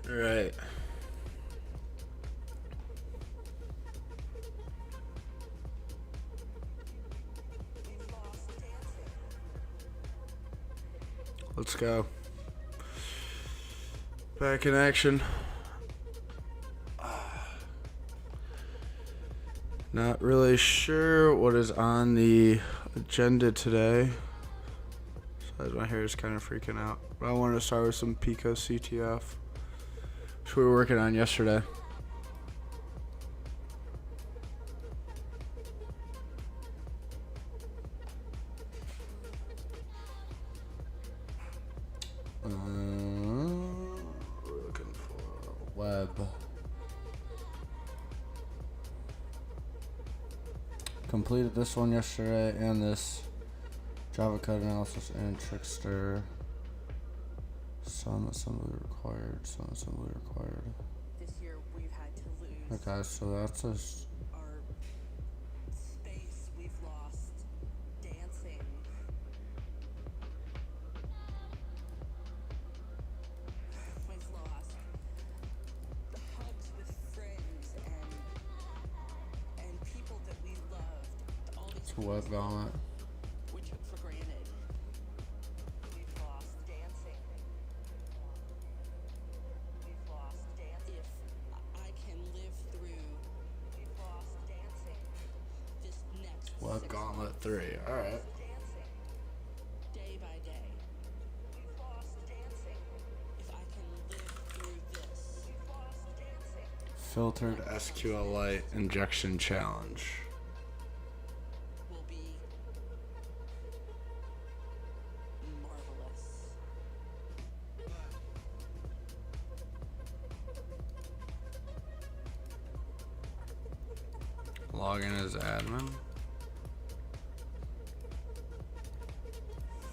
Right. Let's go. Back in action. Not really sure what is on the agenda today. Besides, my hair is kind of freaking out. But I wanted to start with some Pico CTF, which we were working on yesterday. We're looking for web. Completed this one yesterday and this Java code analysis and Trickster. Some assembly required. Some assembly required. This year we've had to lose. Okay, so that's a. Our space we've lost. Dancing. We've lost the hugs with friends and people that we loved. All these It's a web gauntlet. we took for granted. We've lost dancing. We've lost dancing. If I can live through, we've lost dancing. This next Web 6 gauntlet months. 3. Alright. Dancing. Day by day. We've lost dancing. If I can live through this. We've lost dancing. Filtered SQLite injection challenge. Will be marvelous. Login as admin.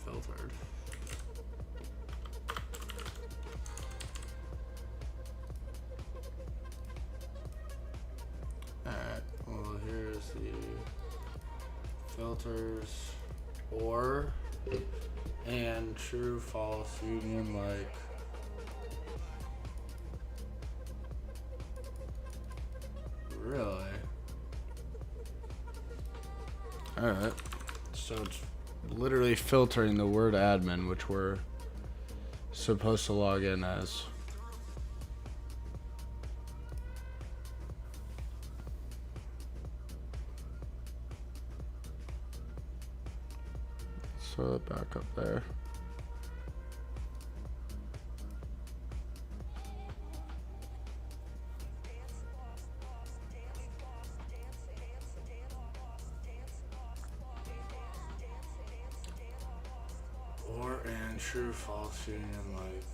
Filtered. Alright, well here's the filters or and true false union like really. Alright. So it's literally filtering the word admin, which we're supposed to log in as. Throw it back up there. Or and true false union like.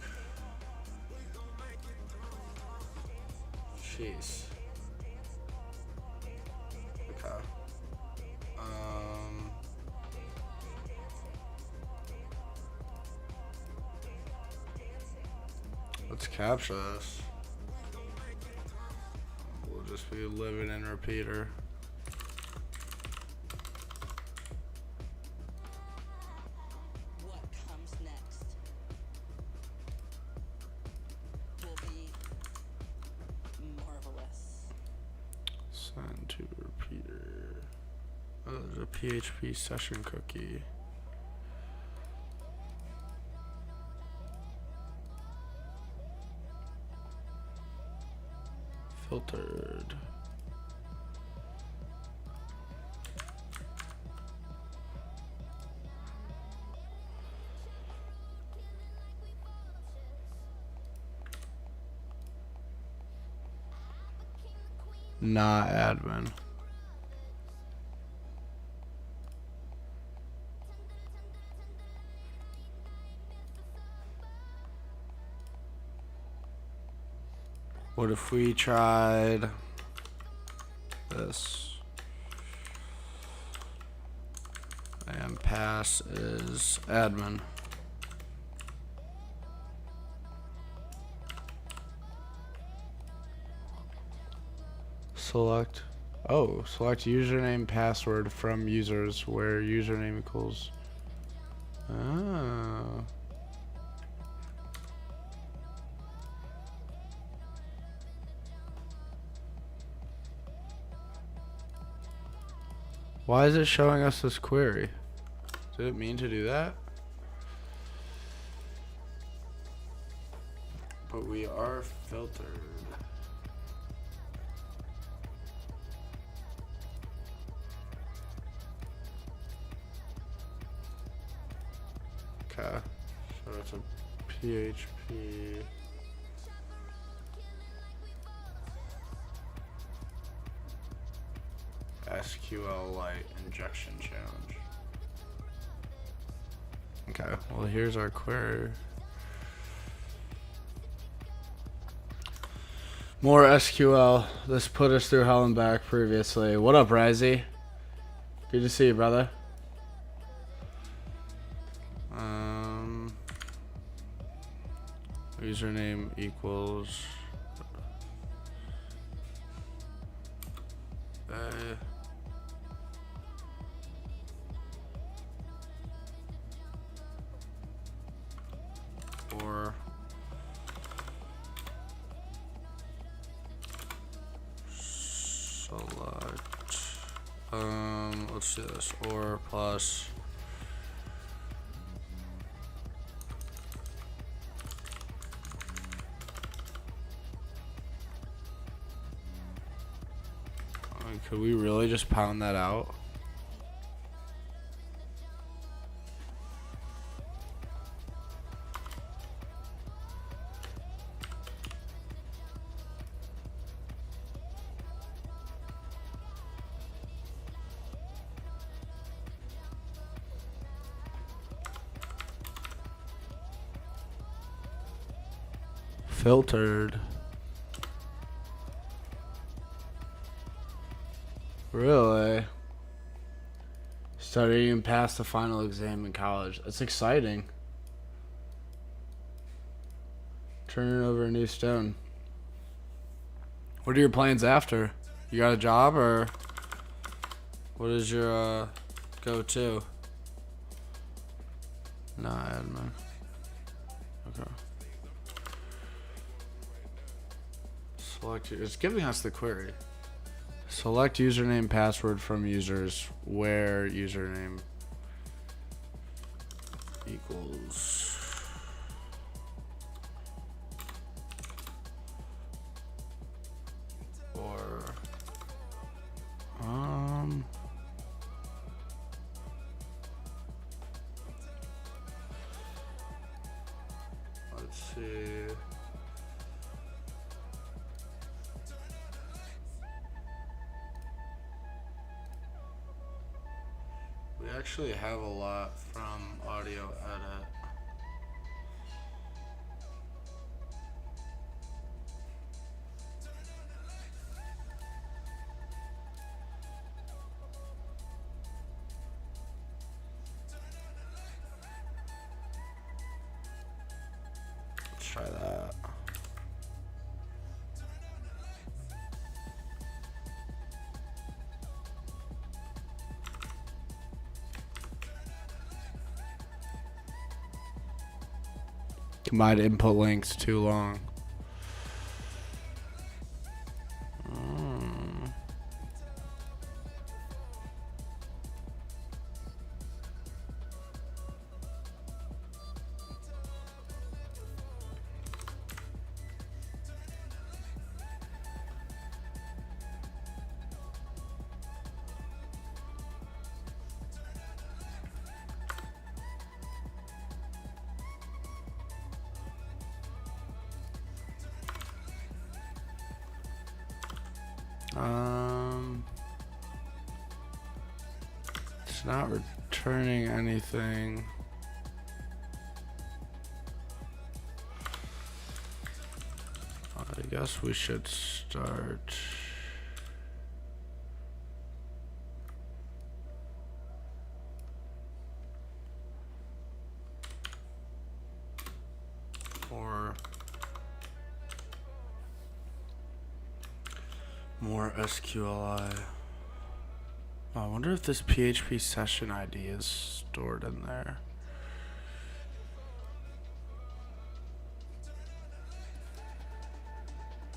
Jeez. Okay. Let's capture this. We'll just be living in repeater. What comes next will be marvelous. Send to repeater. Oh, there's a PHP session cookie. Filtered. Not admin. What if we tried this? And pass is admin. Select. Oh, select username password from users where username equals. Oh. Why is it showing us this query? Did it mean to do that? But we are filtered. Okay. So it's a PHP. SQLite injection challenge. Okay, well here's our query. More SQL. This put us through hell and back previously. What up, Rizzy? Good to see you, brother. Username equals or select let's do this, or plus could we really just pound that out? Filtered. Really? Studying and pass the final exam in college. That's exciting. Turning over a new stone. What are your plans after? You got a job, or what is your go-to? Nah, admin. Okay. Select. It's giving us the query. Select username password from users where username equals or let's see. We actually have a lot from audio edit. Let's try that. Combined input links too long. It's not returning anything. I guess we should start. Or more SQLi. I wonder if this PHP session ID is stored in there.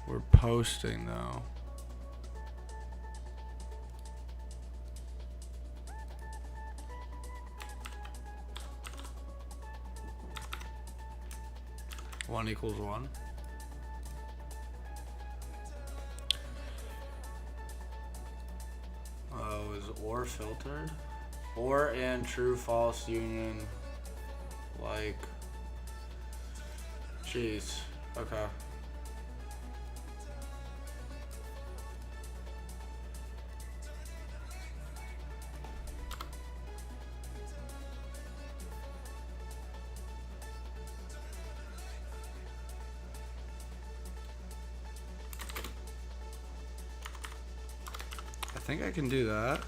We're posting though. 1 equals 1. Oh, is or filtered? Or and true false union. Like. Jeez. Okay. I think I can do that.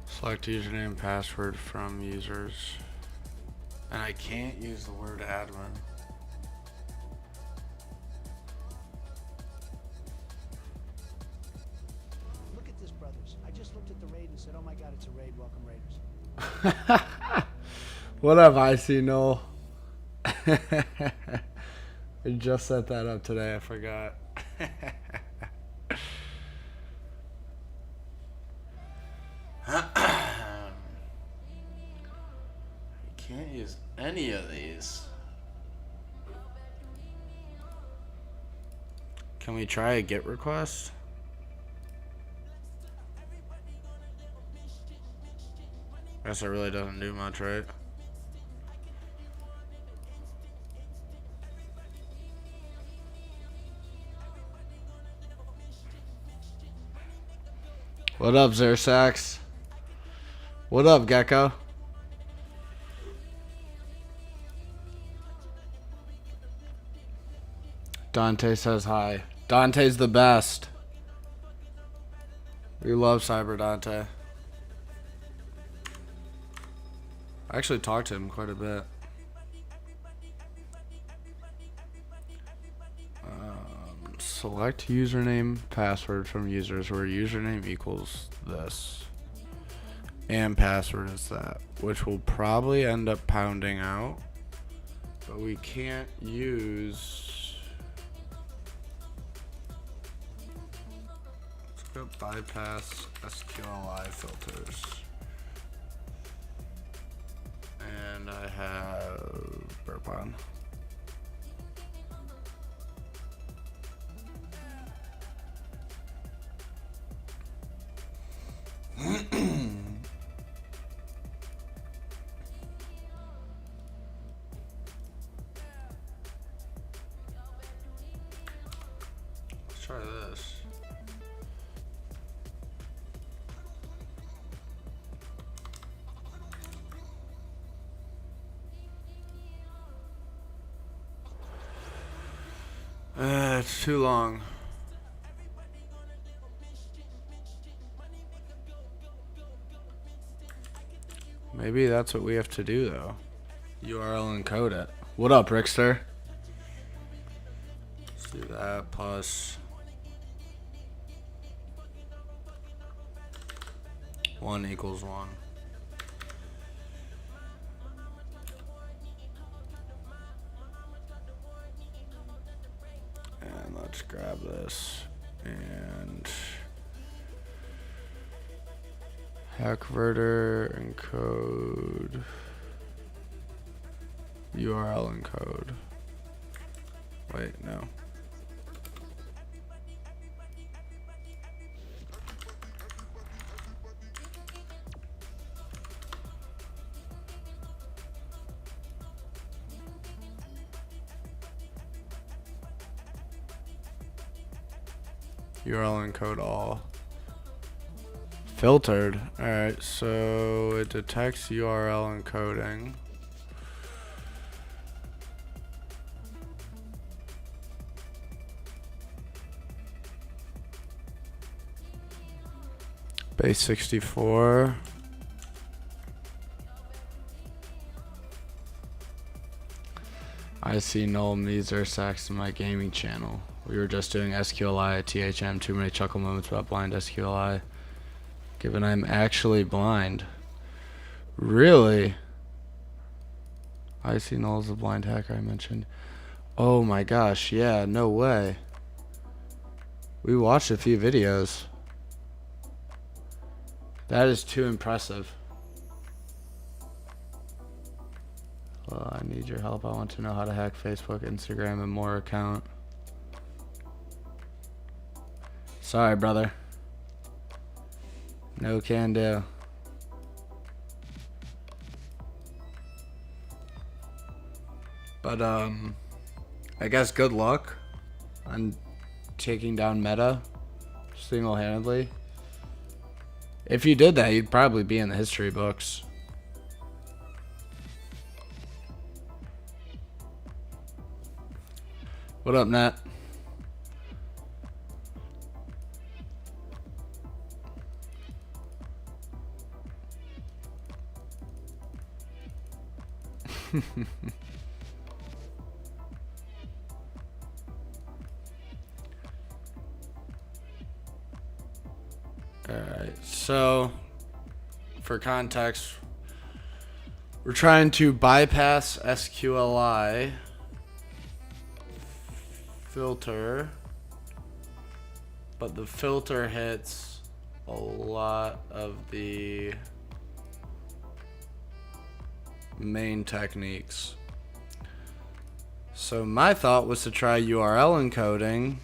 Select username and password from users. And I can't use the word admin. Look at this, brothers. I just looked at the raid and said, oh my god, it's a raid. Welcome, Raiders. What up, IC Noel? We just set that up today. I forgot. Can't use any of these. Can we try a GET request? Guess it really doesn't do much, right? What up, Zersax? What up, Gecko? Dante says hi. Dante's the best. We love Cyber Dante. I actually talked to him quite a bit. Select username, password from users where username equals this. And password is that, which will probably end up pounding out. But we can't use... Let's go bypass SQLI filters. And I have burp on. Let's try this. It's too long. Maybe that's what we have to do, though. URL encode it. What up, Rickster? Let's do that plus 1 equals 1. And let's grab this and hackverter encode URL encode. Wait, no. URL encode all. Filtered. Alright, so it detects URL encoding. Base 64. I see Noel Meeser Sacks in my gaming channel. We were just doing SQLI at THM. Too many chuckle moments about blind SQLI. Given I'm actually blind. Really? I see Noel's the blind hacker I mentioned. Oh my gosh, yeah, no way. We watched a few videos. That is too impressive. Well, I need your help. I want to know how to hack Facebook, Instagram, and more account. Sorry, brother. No can do. But, I guess good luck on taking down Meta single-handedly. If you did that, you'd probably be in the history books. What up, Nat? Alright, so for context, we're trying to bypass SQLI filter, but the filter hits a lot of the main techniques. So my thought was to try URL encoding.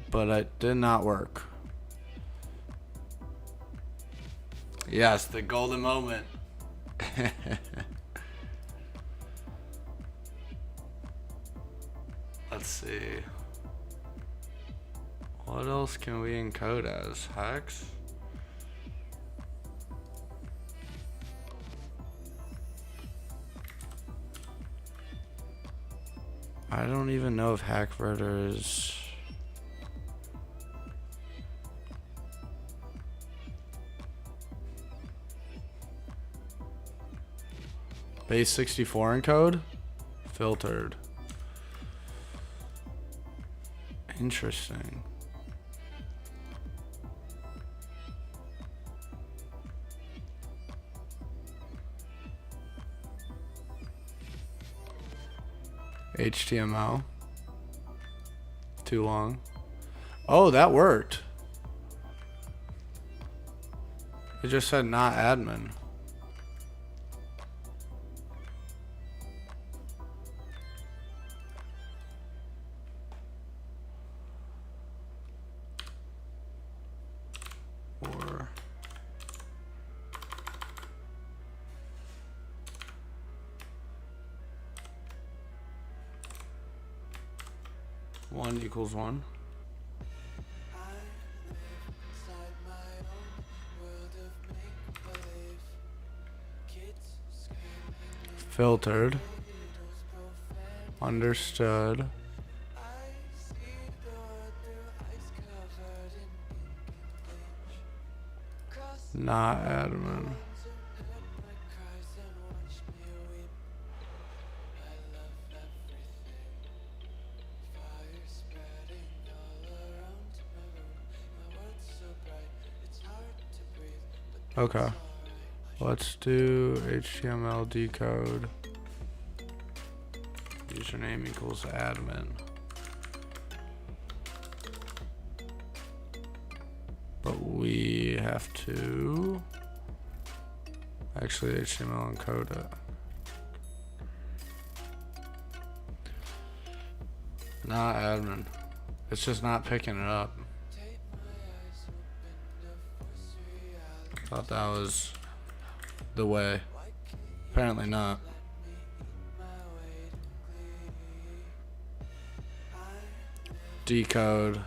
But it did not work. Yes, the golden moment. Let's see. What else can we encode as? Hex? I don't even know if Hackverter is... Base 64 encode? Filtered. Interesting. HTML. Too long. Oh, that worked. It just said not admin. Or one equals one. Filtered. Understood. Not admin. Okay. Let's do HTML decode. Username equals admin. But we have to actually HTML encode it. Not admin. It's just not picking it up. Thought that was the way. Apparently not. Decode.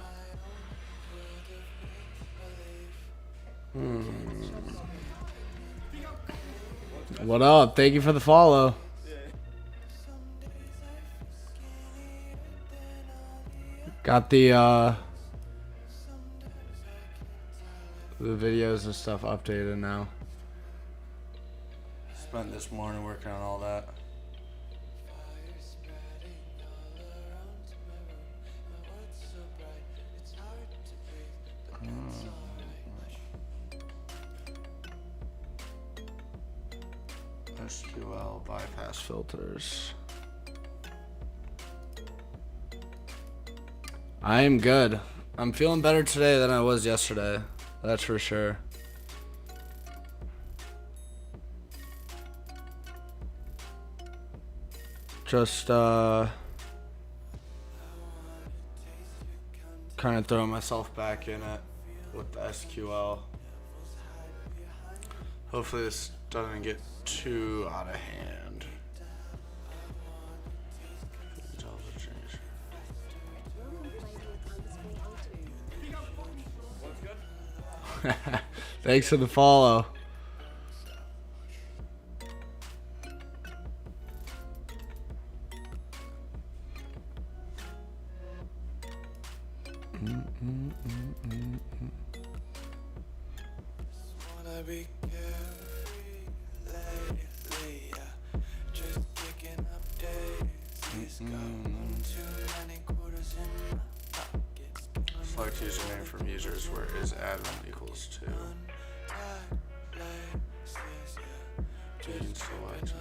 What up? Thank you for the follow. Got the videos and stuff updated now. Spent this morning working on all that. SQL bypass filters. I am good. I'm feeling better today than I was yesterday. That's for sure. Just kind of throwing myself back in it with the SQL. Hopefully this doesn't get too out of hand. Thanks for the follow. Select username from users where is admin equals to. Didn't select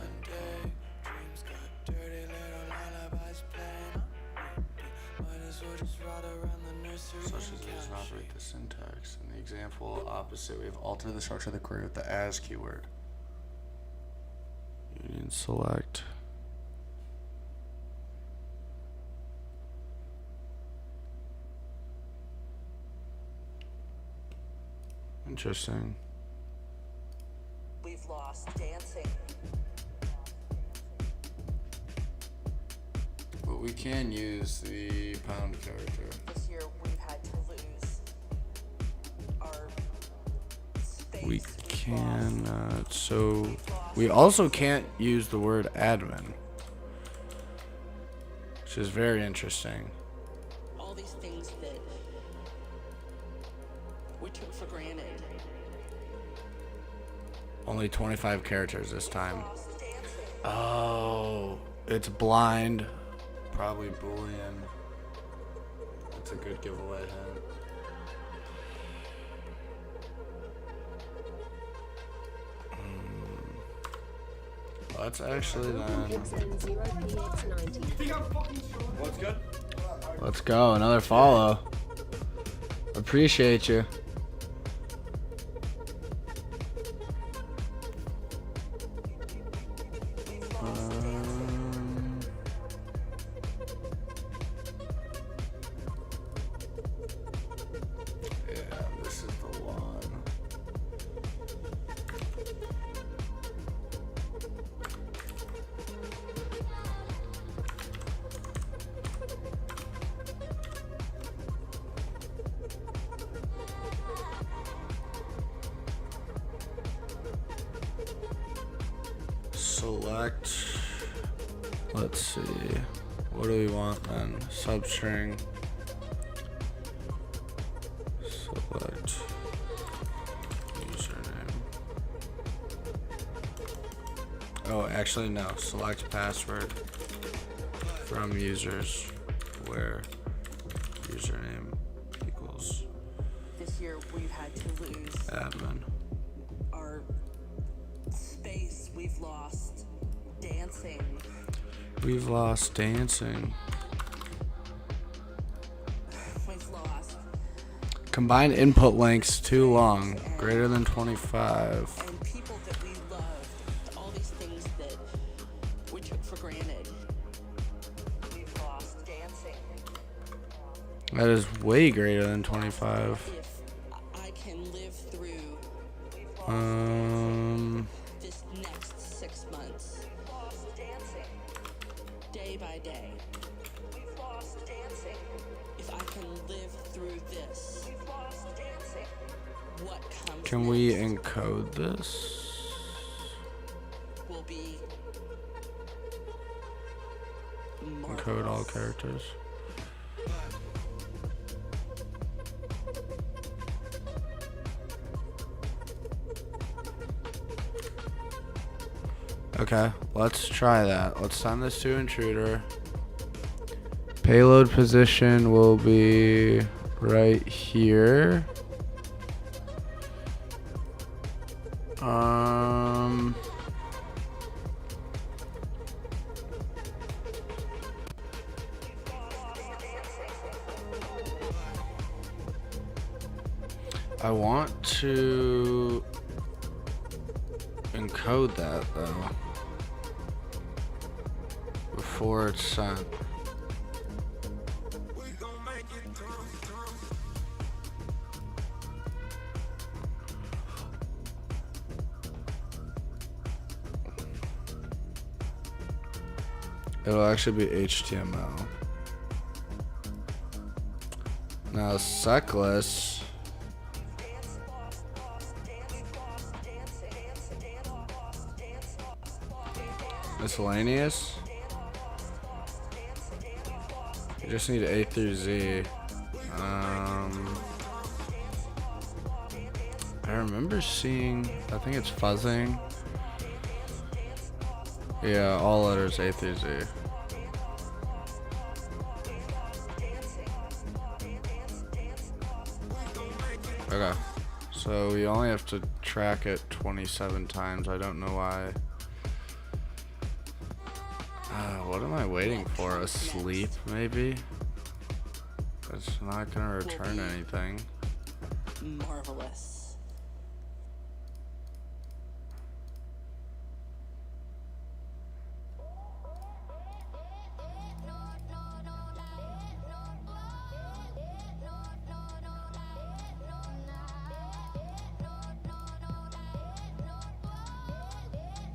such as it does not break the syntax. In the example opposite, we have altered the structure of the query with the as keyword. Union select. Interesting. We've lost dancing. But we can use the pound character. This year we've had to lose our space. We cannot. So we also can't use the word admin, which is very interesting. All these things that we took for granted. Only 25 characters this time. Oh, it's blind. Probably Boolean. That's a good giveaway hint. Let's actually then. What's good? Let's go. Another follow. Appreciate you. Yeah, this is the one. Select. Let's see. What do we want then? Substring. Select username. Oh, actually no. Select password from users where username equals This year we've had to lose admin. our space. We've lost dancing. We've lost dancing. We've lost. Combined input lengths too long. Greater than 25. And people that we loved. All these things that we took for granted. We've lost dancing. That is way greater than 25. If I can live through this next 6 months, we've lost dancing. Day by day. We've lost dancing. If I can live through this, we've lost dancing. What comes Can we next? encode this? Encode all characters. Okay, let's try that. Let's send this to intruder. Payload position will be right here. I want to encode that though before it's sent. It'll actually be HTML. Now secless. Miscellaneous. You just need A through Z. I remember seeing, I think it's fuzzing. Yeah, all letters A through Z. Okay, so we only have to track it 27 times. I don't know why. What am I waiting for? A sleep, maybe? It's not gonna return anything. Marvelous.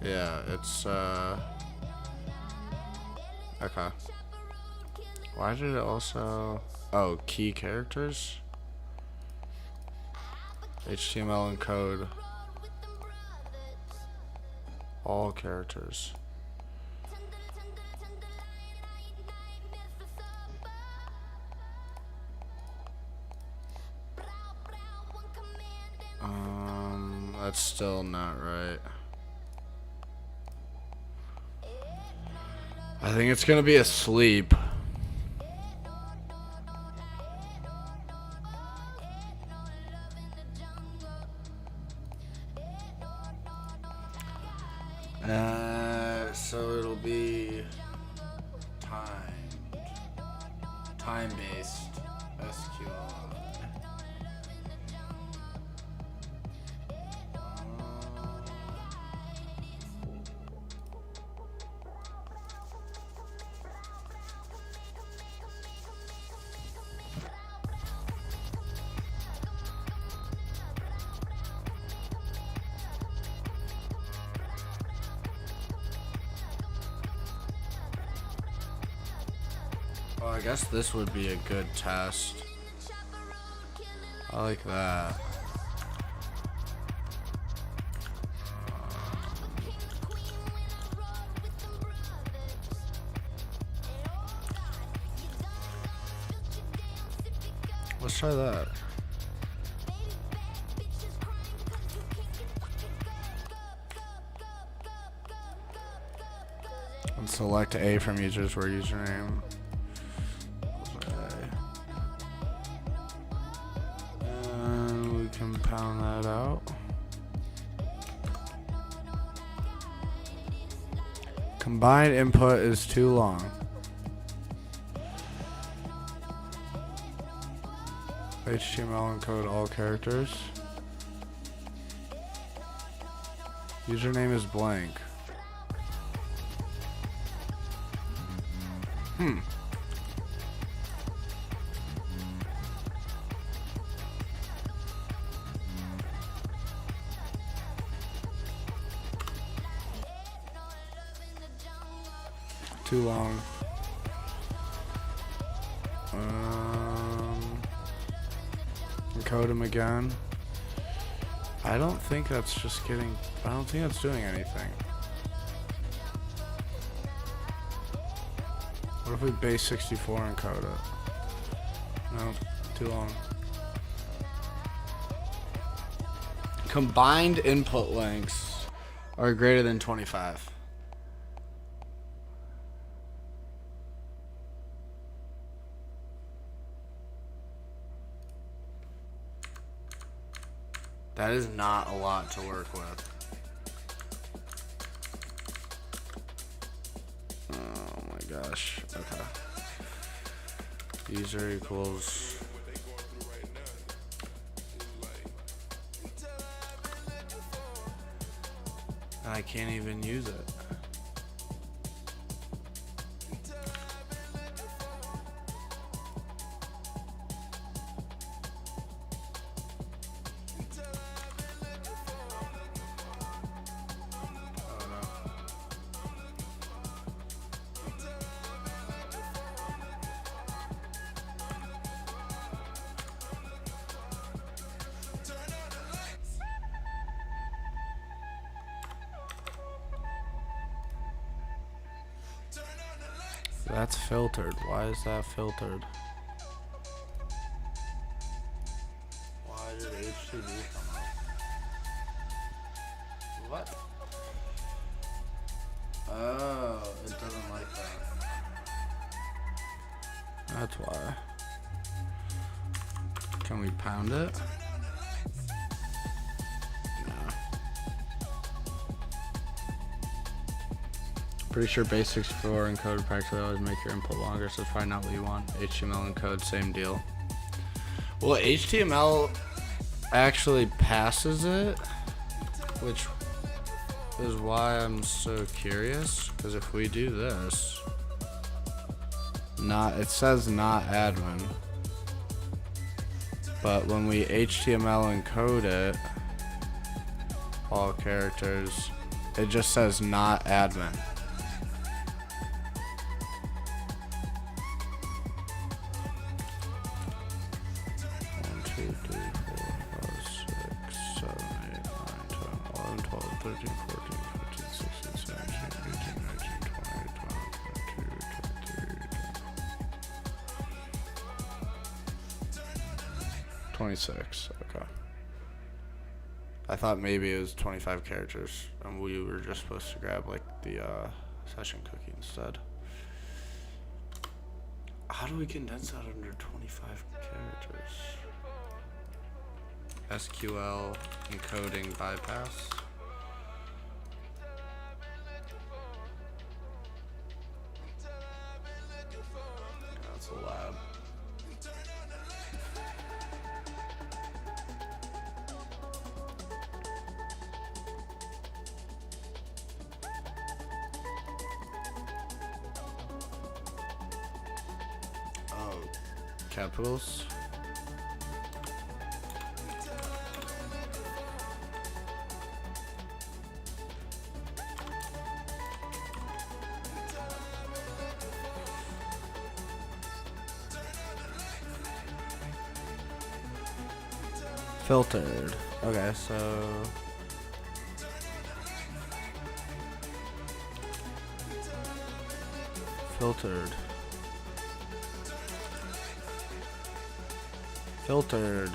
Yeah, it's okay. Why did it also... Oh, key characters? HTML encode all characters. That's still not right. I think it's gonna be a sleep. So it'll be time-based SQL. Oh, I guess this would be a good test. I like that. Let's try that. And select A from users where username. And we can pound that out. Combined input is too long. HTML encode all characters. Username is blank. Too long. Encode them again. I don't think that's just getting... I don't think that's doing anything. What if we base 64 and code it? Nope, too long. Combined input lengths are greater than 25. That is not a lot to work with. Oh my gosh. Okay. User equals. I can't even use it. That's filtered. Why is that filtered? Why did HTTP come up? What? Oh, it doesn't like that. That's why. Can we pound it? Pretty sure base 64 encode practically always make your input longer, so it's probably not what you want. HTML encode, same deal. Well, HTML actually passes it, which is why I'm so curious. Because if we do this, it says not admin, but when we HTML encode it, all characters, it just says not admin. 26, okay. I thought maybe it was 25 characters, and we were just supposed to grab like the session cookie instead. How do we condense that under 25 characters? SQL encoding bypass. That's a lab. Capitals. Filtered. Okay, so filtered. Filtered.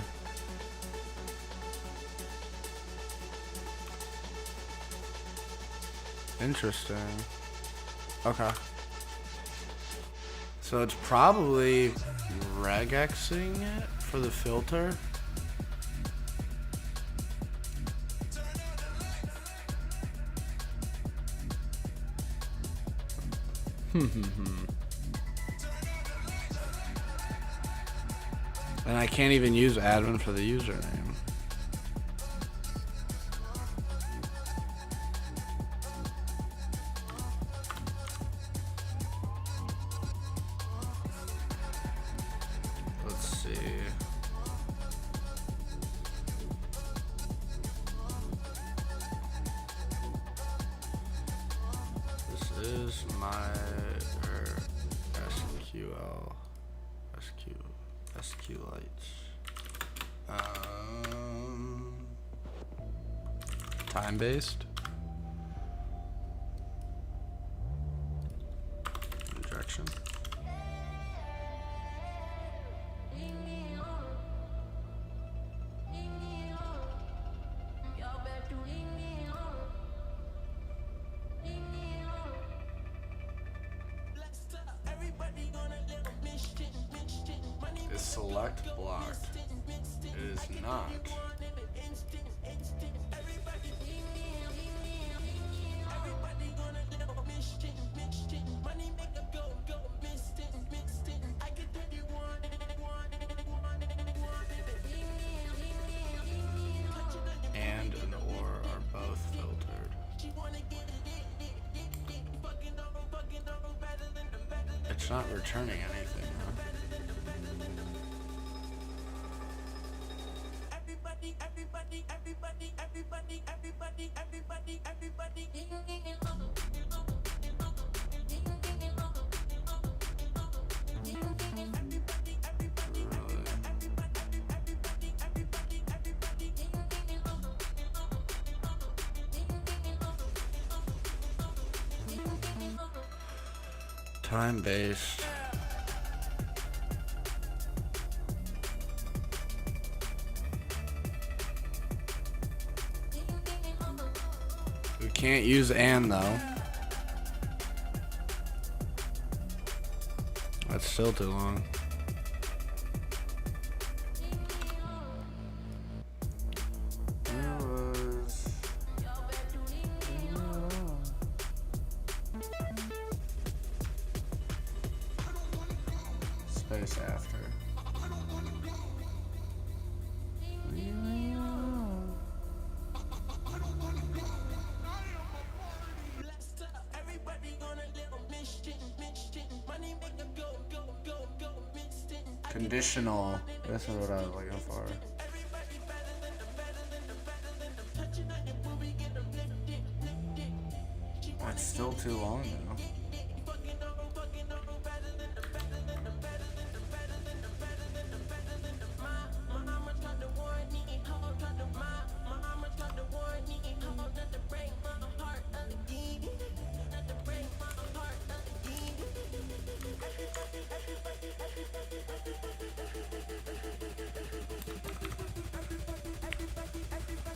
Interesting. Okay. So it's probably regexing it for the filter. And I can't even use admin for the username. Let's see. This is my SQLites. Time-based. Injection. Is select blocked? It is not. And an or are both filtered. It's not returning anything, huh? Time-based. We can't use and though. That's still too long. Space after. Conditional. This is what I was looking for. That's still too long though.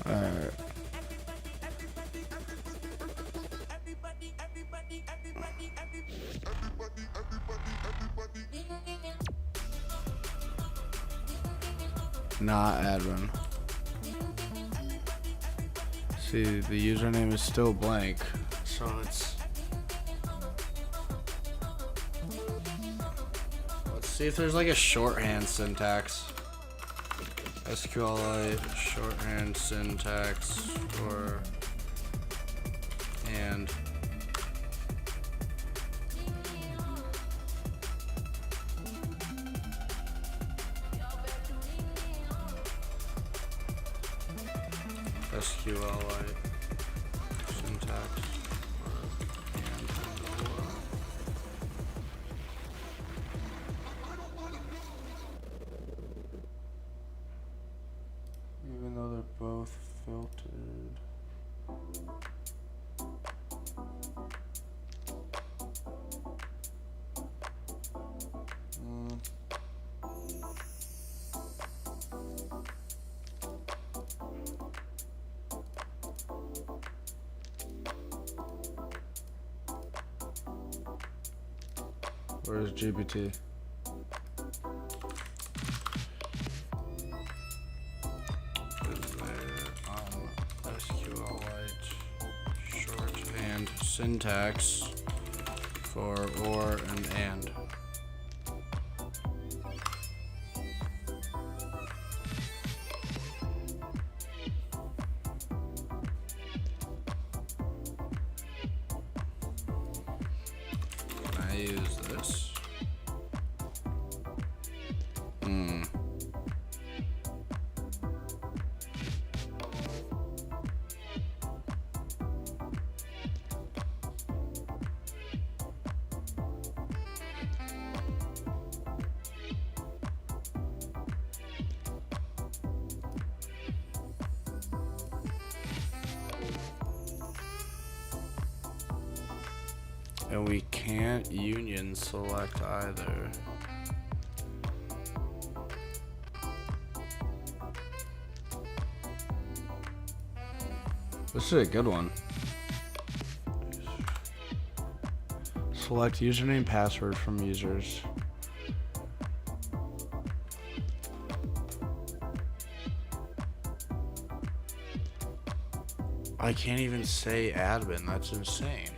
Alright. Not admin. See, the username is still blank, so it's. Let's see if there's like a shorthand syntax. SQLite shorthand syntax for and. SQLite syntax and even though they're both filtered. Where's GPT? Is there SQLite shorthand syntax for or and? Can I use this? And we can't union select either. This is a good one. Select username password from users. I can't even say admin. That's insane.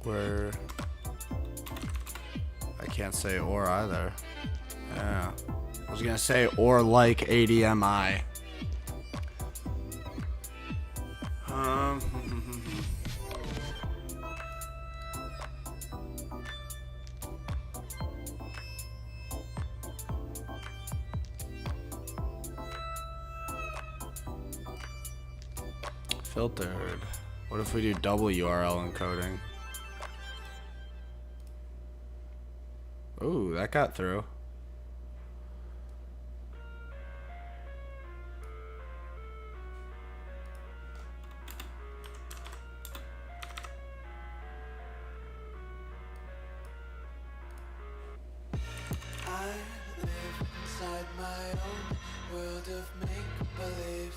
Where I can't say or either. Yeah. I was gonna say or like ADMI. Filtered. What if we do double URL encoding? Ooh, that got through. I live inside my own world of make-believe.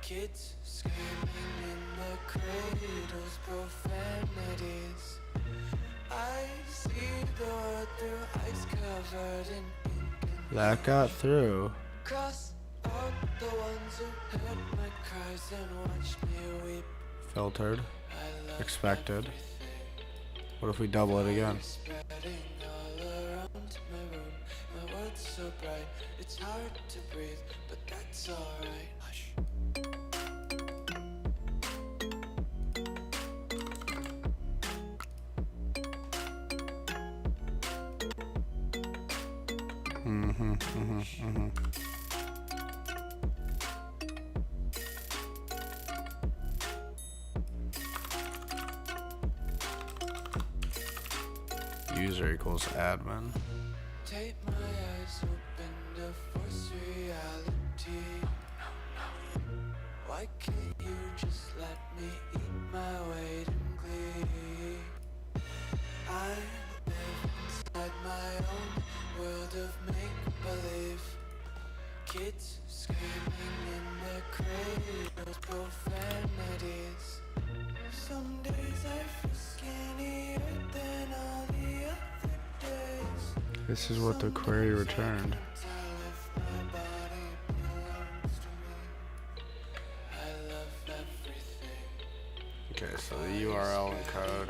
Kids screaming in the cradles, profanities. I see the world through ice covered in ink and That got through. cross out the ones who heard my cries and watched me weep. Filtered. I love Expected. everything. What if we double it again? Spreading all around my room. My world's so bright, it's hard to breathe, but that's alright. Hush. User equals admin. Take my eyes open to force reality. Why can't you just let me eat my weight in glee? I live inside my own world of make-believe. Kids screaming in their cradles, profanities. Some days I feel skinnier than all the other days. This is what the query returned. Okay, so the URL encode.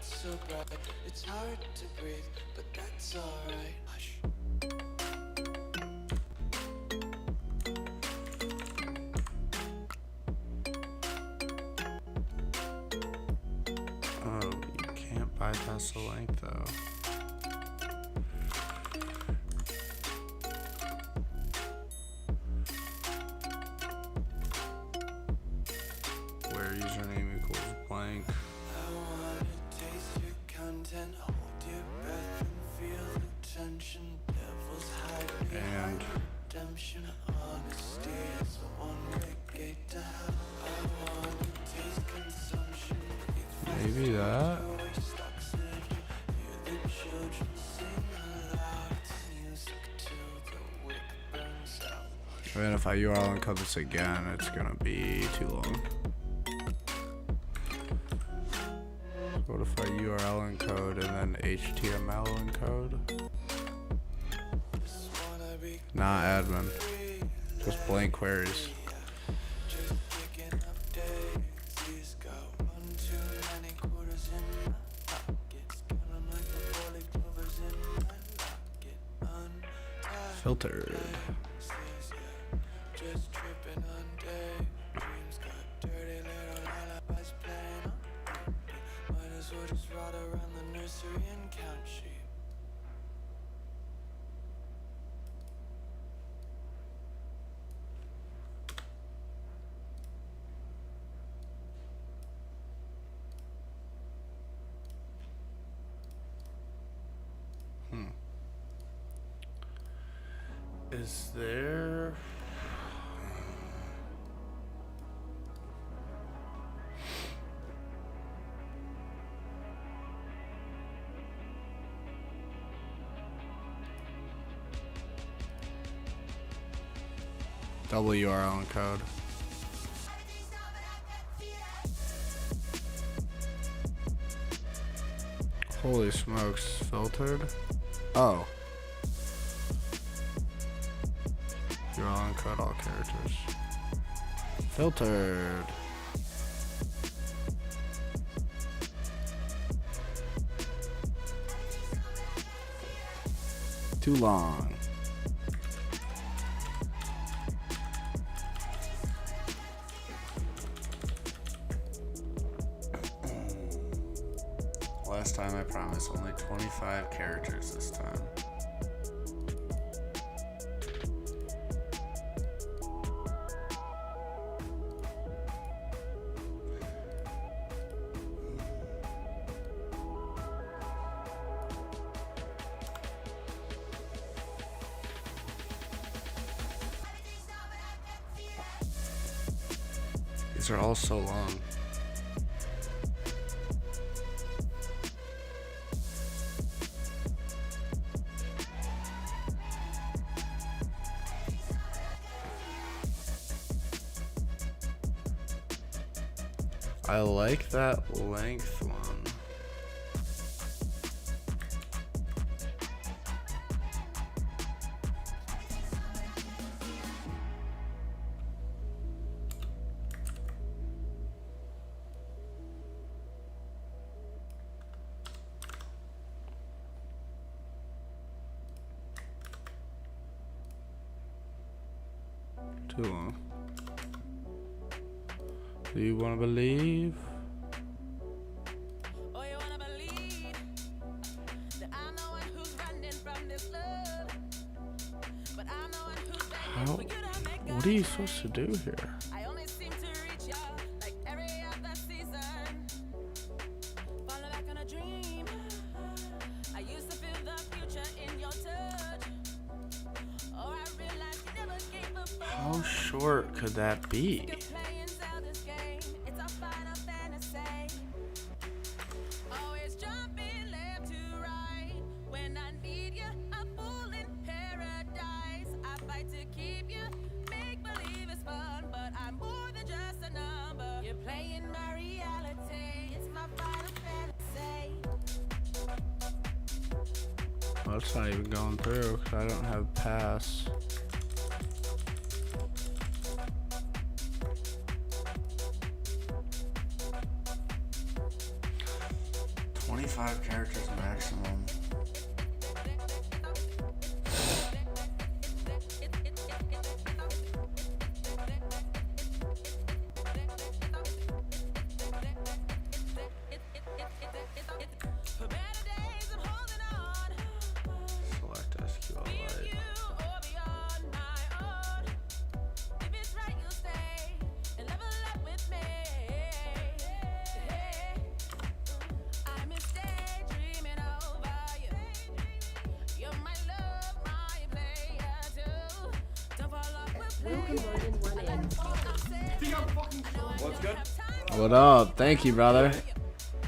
So bright, it's hard to breathe, but that's alright. Hush. Oh, you can't bypass the link though. Where username equals blank. I wanna taste your content, hold your breath and feel the tension. Devils hide behind redemption. Honesty is the one-way gate to hell. I wanna taste consumption. Maybe that. Stocks in you, hear the children sing aloud. It's music till the wick burns out. I mean, if I URL encode this again, it's gonna be too long. What if I URL encode and then HTML encode? Just wanna be Not admin. Just blank queries. just picking up daisies. Got one too many quarters in my pockets. Count 'em like the four-leaf clovers in my locket. Untied Filtered. daisies, yeah. Just tripping on daydreams. Got dirty little lullabies playing on repeat. Might as well just ride around the nursery and count sheep. Is there? Double URL encode. Holy smokes, filtered? Oh. URL encode all characters. Filtered. Too long. Last time I promised only 25 characters this time. These are all so long. I like that length one. Too long. Do you want to believe? Oh, you wanna believe that I'm the one who's running from this love, but I'm the one who's begging for you to make What are you supposed to do here? I only seem to reach y'all like every other season. Falling back on a dream. I used to feel the future in your touch. Oh, I realized you never gave a fuck. How short could that be? You're playing Zelda's game. It's a final fantasy. Always jumping left to right. When I need you, a fool in paradise. I fight to keep you. Make believe it's fun, but I'm more than just a number. You're playing my reality. It's my final fantasy. Well, it's not even going through because I don't have pass. $25 characters maximum. For better days, I'm holding on. Select SQLite. You or beyond my own. If it's right, you'll stay and level up with me. I'm instead dreaming over you. You're my love, my player too. Don't fall off with What's good? What up? Thank you, brother.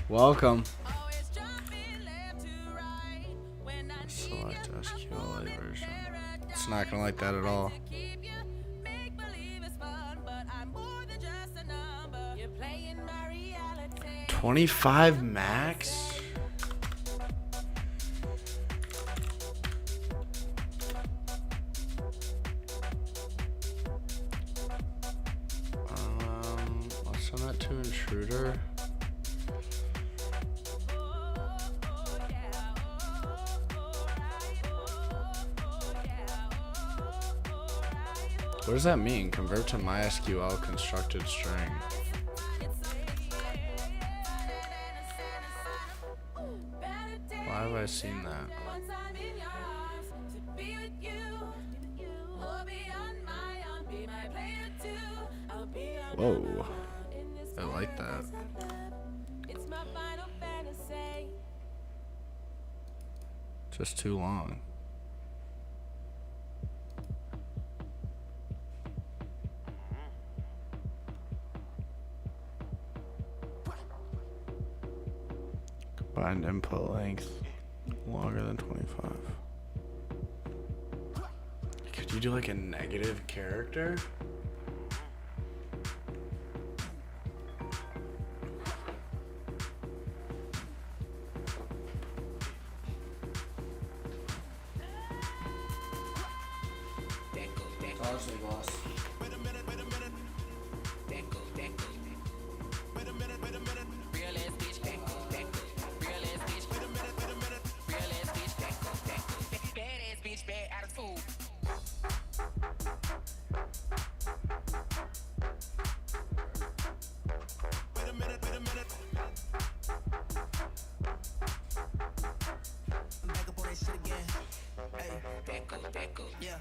Welcome. Always jumping left to right when I Select SQLite version. It's not gonna like that at all. keep you. Make believe it's fun, but I'm more than just a number. You're playing my reality. 25 max? Let's send that to Intruder. What does that mean? Convert to MySQL constructed string. Why have I seen that? Whoa. I like that. It's my final fantasy. Just too long. Bind input length longer than 25. Could you do like a negative character? Honestly, boss. Back up on that shit again. Hey, yeah.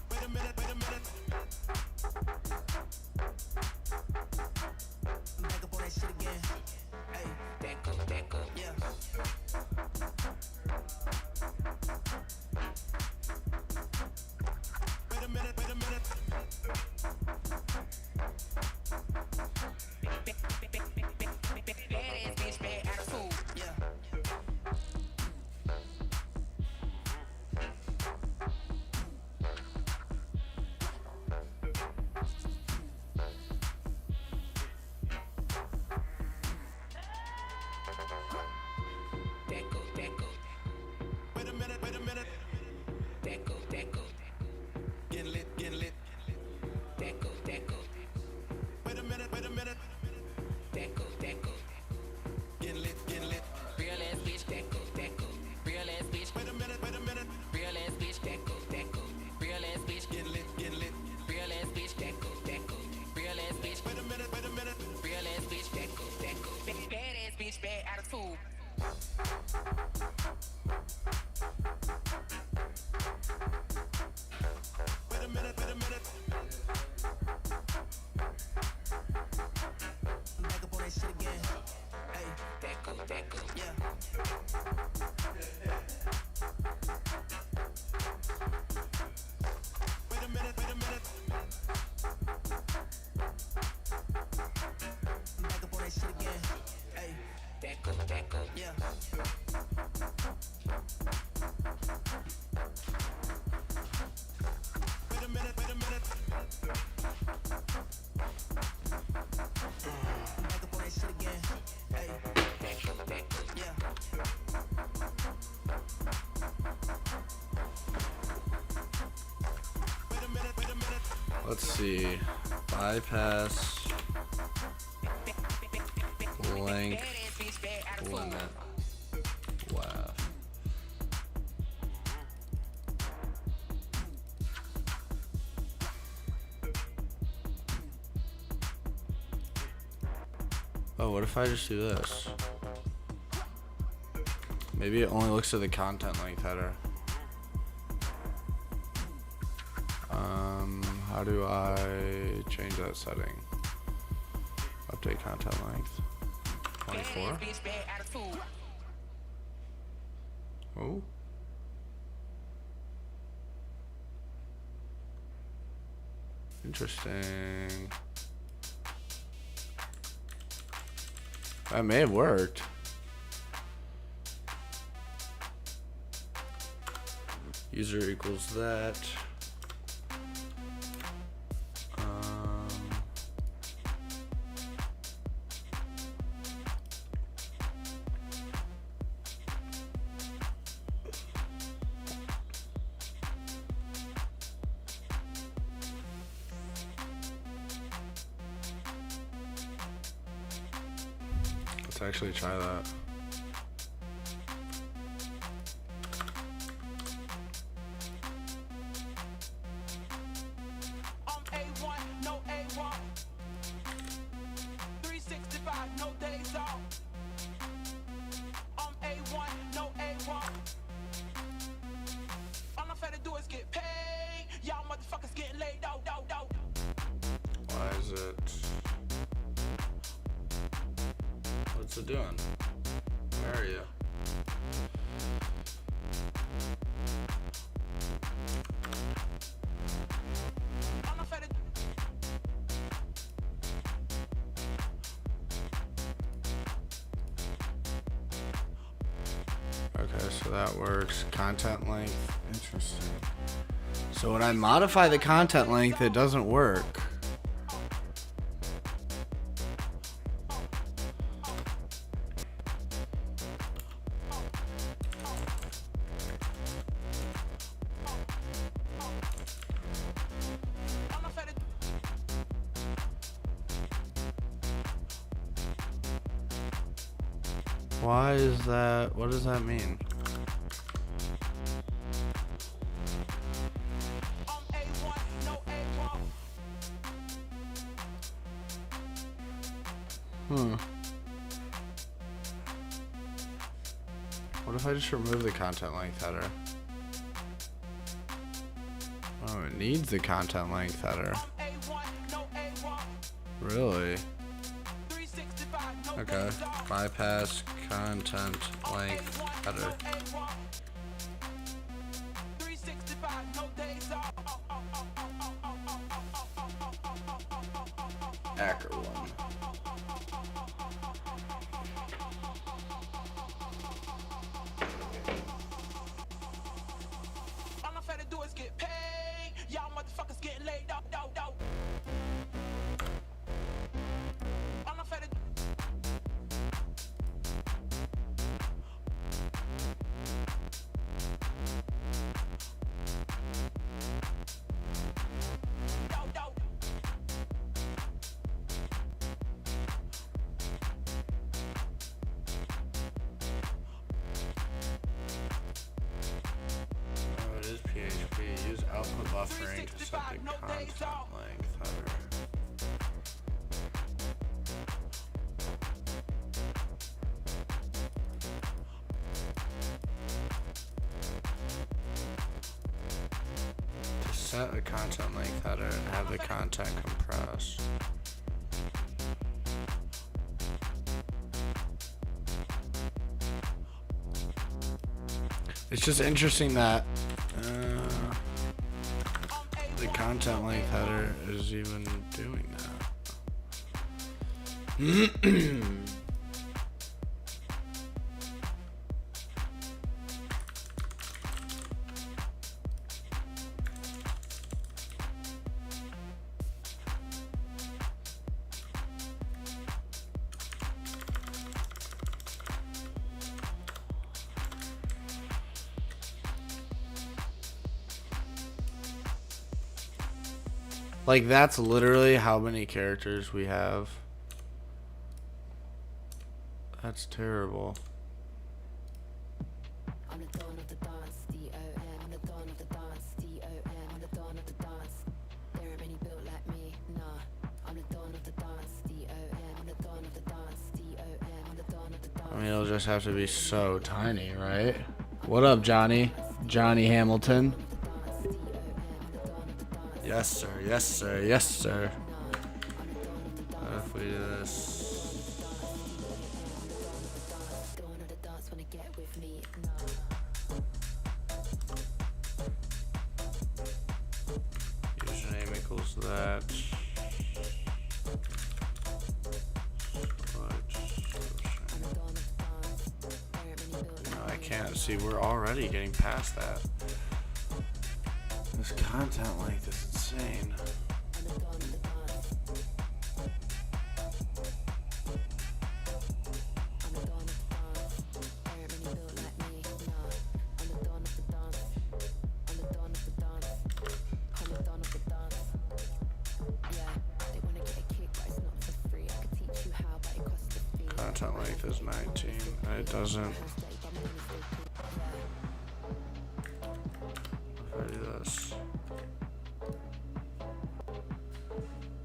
Wait a minute. Back up on that shit again. Hey, yeah. Wait a minute. Badass bitch, bad attitude. Yeah. Wait a minute. Get lit. Wait a minute. Get lit. Real ass bitch. Real ass bitch. Wait a minute. Real ass bitch. Real ass bitch. Get lit. Real ass bitch. Real ass bitch. Wait a minute. Real ass bitch. Bad ass bitch, bad attitude. Wait a minute. Back up on that shit again. Hey, yeah. Wait a minute. Back up on that shit again. Hey, yeah. Wait a minute. Back up on that shit again. Hey, yeah. Wait a minute. Let's see. Bypass length limit. Wow. Oh, what if I just do this? Maybe it only looks at the content length header. How do I change that setting? Update content length. 24? Oh. Interesting. That may have worked. User equals that. Let's actually try that. I'm A1, no A1. 365, no days off. I'm A1, no A1. All I'm finna do is get paid. Y'all motherfuckers getting laid out. Why is it? What's it doing? Where are you? All I'm finna that works. Content length. Interesting. So when I modify the content length, it doesn't work. Why is that? What does that mean? What if I just remove the content length header? Oh, it needs the content length header. Really? Okay. Bypass content length header. Hacker one. All I'm finna do is get paid. Y'all motherfuckers getting laid out. All I'm finna Oh, it is PHP. Use output buffering to set the content length header. To set a content length header and have the content compressed. It's just interesting that the content length header is even doing that. Like, that's literally how many characters we have. That's terrible. I'm the dawn of the dance, D-O-N. I'm the dawn of the dance, D-O-N. I'm the dawn of the dance. There ain't many built like me, nah. I'm the dawn of the dance, D-O-N. I'm the dawn of the dance, D-O-N. I'm the dawn of the dance. I mean, it'll just have to be so tiny, right? What up, Johnny? Johnny Hamilton. Yes, sir. Yes, sir. Yes, sir. What if we do this? Dawn of the dance, wanna get with me, Username equals that. No, I can't. See, we're already getting past that. This content length is insane. Content length is 19. It doesn't. If I do this.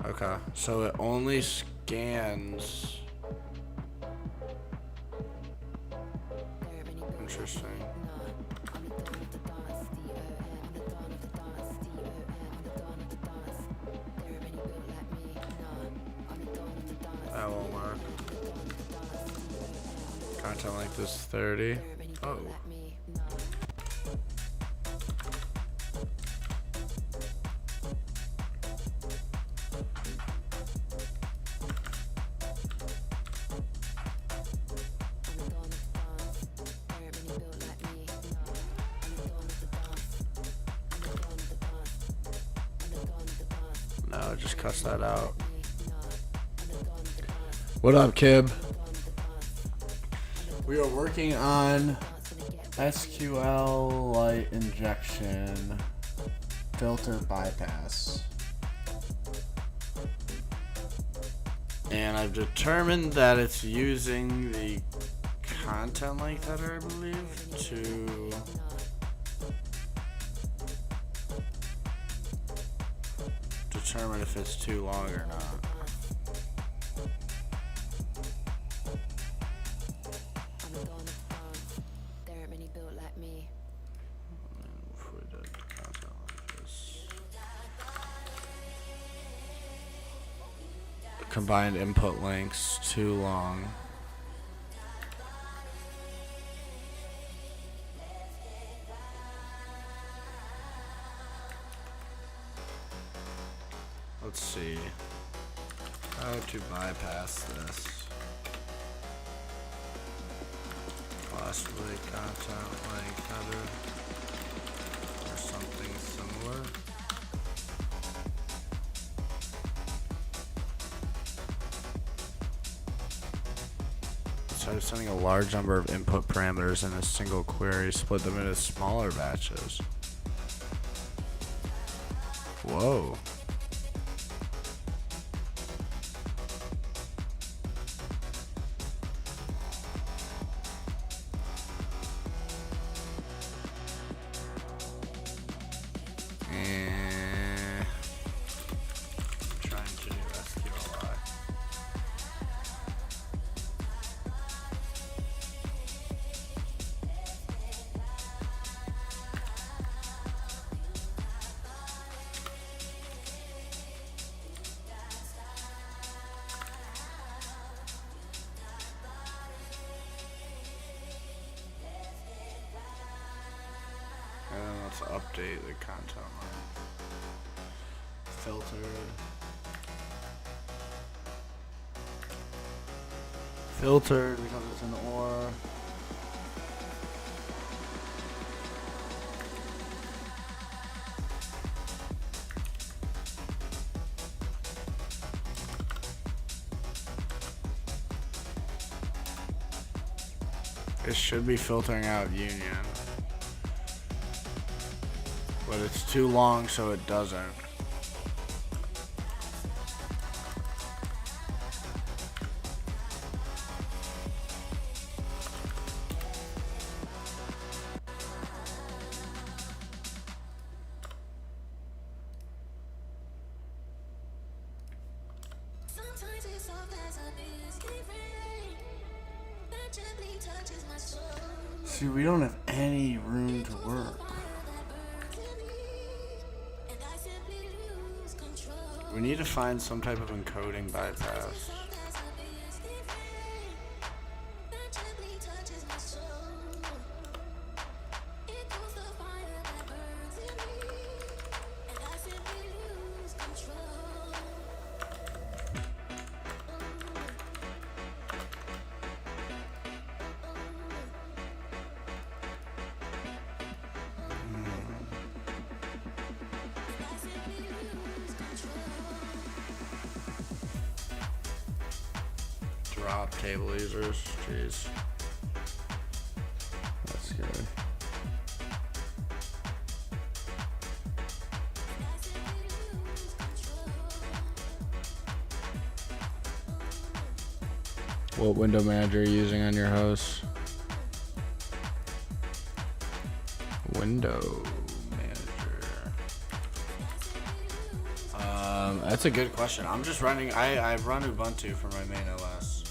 Okay, so it only scans. Interesting. That won't work. Content length is 30. Oh. Just cuss that out. What up, Kib? We are working on SQL light injection filter bypass. And I've determined that it's using the content length header, I believe, to determine if it's too long or not. Combined input lengths too long. Let's see how to bypass this. Possibly content length header or something similar. So sending a large number of input parameters in a single query, split them into smaller batches. Whoa. Trying to do SQLi. And then let's update the content line. Filtered. Filtered because it's an OR. It should be filtering out union. But it's too long, so it doesn't. Sometimes it's soft as a biscuit rain that gently touches my soul. See, we don't have any room to work. And I simply lose control. We need to find some type of encoding bypass. Soft as a biscuit rain that gently touches my soul. It goes the fire that burns in me, and I simply lose control. Drop table users. Jeez. That's scary. What window manager are you using on your host? Window manager. That's a good question. I'm just running. I run Ubuntu for my main OS.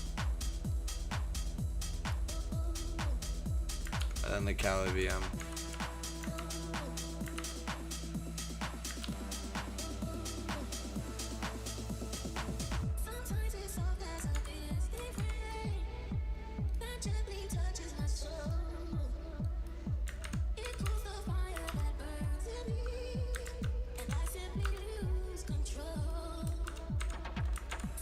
And then the Kali VM. Sometimes it's soft as a biscuit rain that gently touches my soul. It cools the fire that burns in me, and I simply lose control.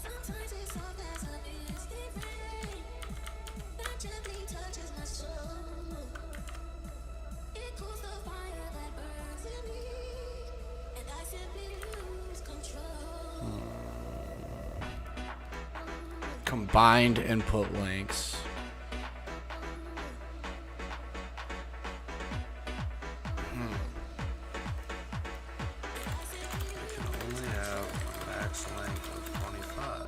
Sometimes it's soft as a biscuit rain that gently touches my soul. combined input lengths. We can only have a max length of 25.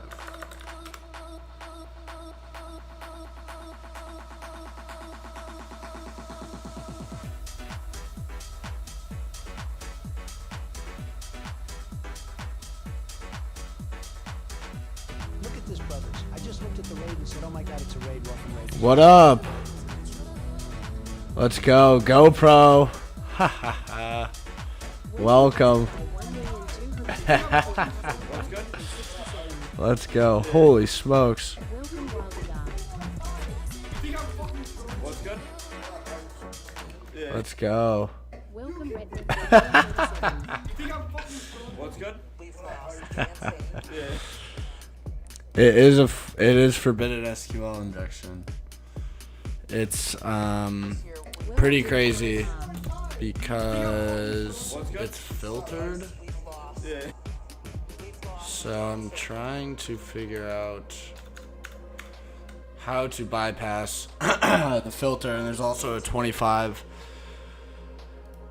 Look at this, brothers. I just looked at the raid and said, oh my god, it's a raid. Welcome, raiders. What up? Let's go, GoPro. Ha ha ha. Welcome. Let's go. Holy smokes. What's good? Let's go. What's good? It is forbidden SQL injection. It's pretty crazy because it's filtered. Yeah. So I'm trying to figure out how to bypass the filter, and there's also a 25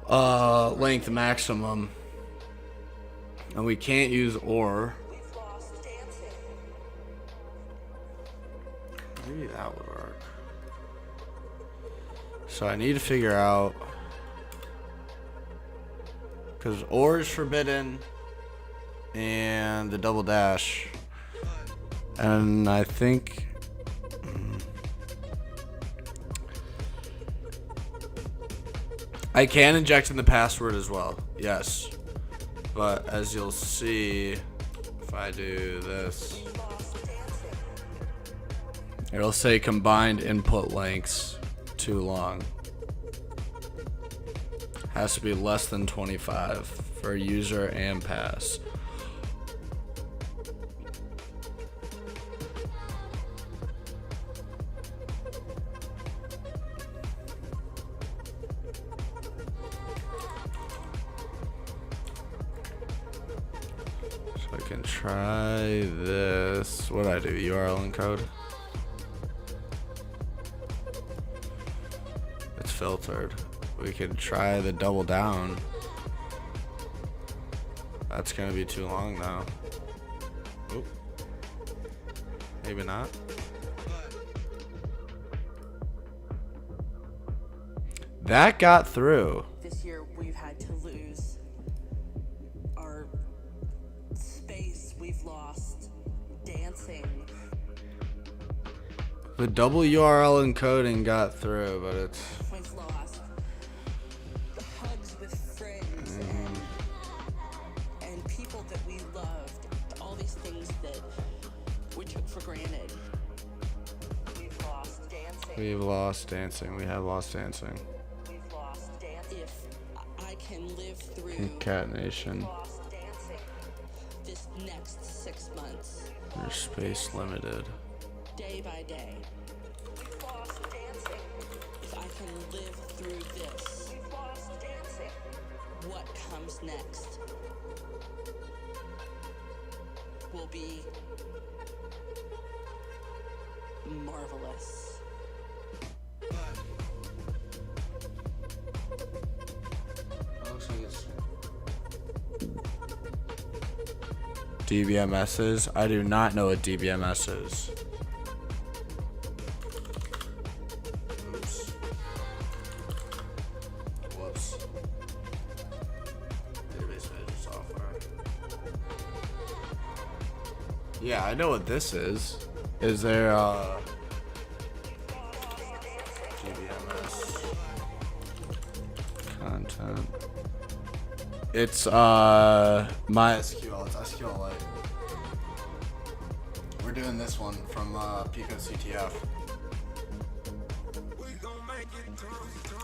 length maximum, and we can't use OR. Maybe that would work. So I need to figure out, because OR is forbidden and the double dash, and I think I can inject in the password as well, yes, but as you'll see, if I do this, it'll say combined input lengths too long. Has to be less than 25 for user and pass. So I can try this. What do I do? URL encode? It's filtered. We could try the double down. That's gonna be too long though. Oop. Maybe not. That got through. This year we've had to lose our space, we've lost dancing. The double URL encoding got through, but it's We've lost the hugs with friends and people that we loved, all these things that we took for granted. We've lost dancing. we've lost dancing. We have lost dancing. We've lost dancing. If I can live through Concatenation. lost dancing this next 6 months, Your space limited. day by day. We've lost dancing. If I can live through this, we've lost dancing. What comes next will be marvelous. Looks like it's DBMS is? I do not know what DBMS is. Oops. Whoops. Database manager software. Yeah, I know what this is. Is there DBMS content? It's MySQL. It's SQLite. We're doing this one from Pico CTF.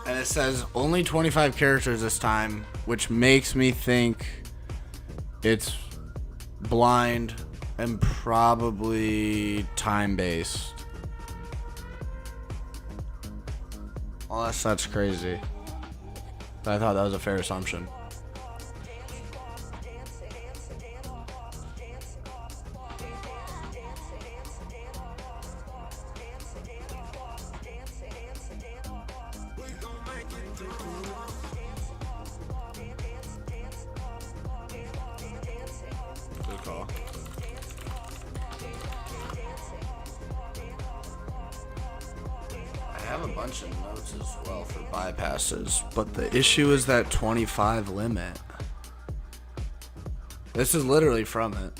And it says only 25 characters this time, which makes me think it's blind and probably time-based. Unless that's crazy. But I thought that was a fair assumption. have a bunch of notes as well for bypasses, but the issue is that 25 limit. This is literally from it.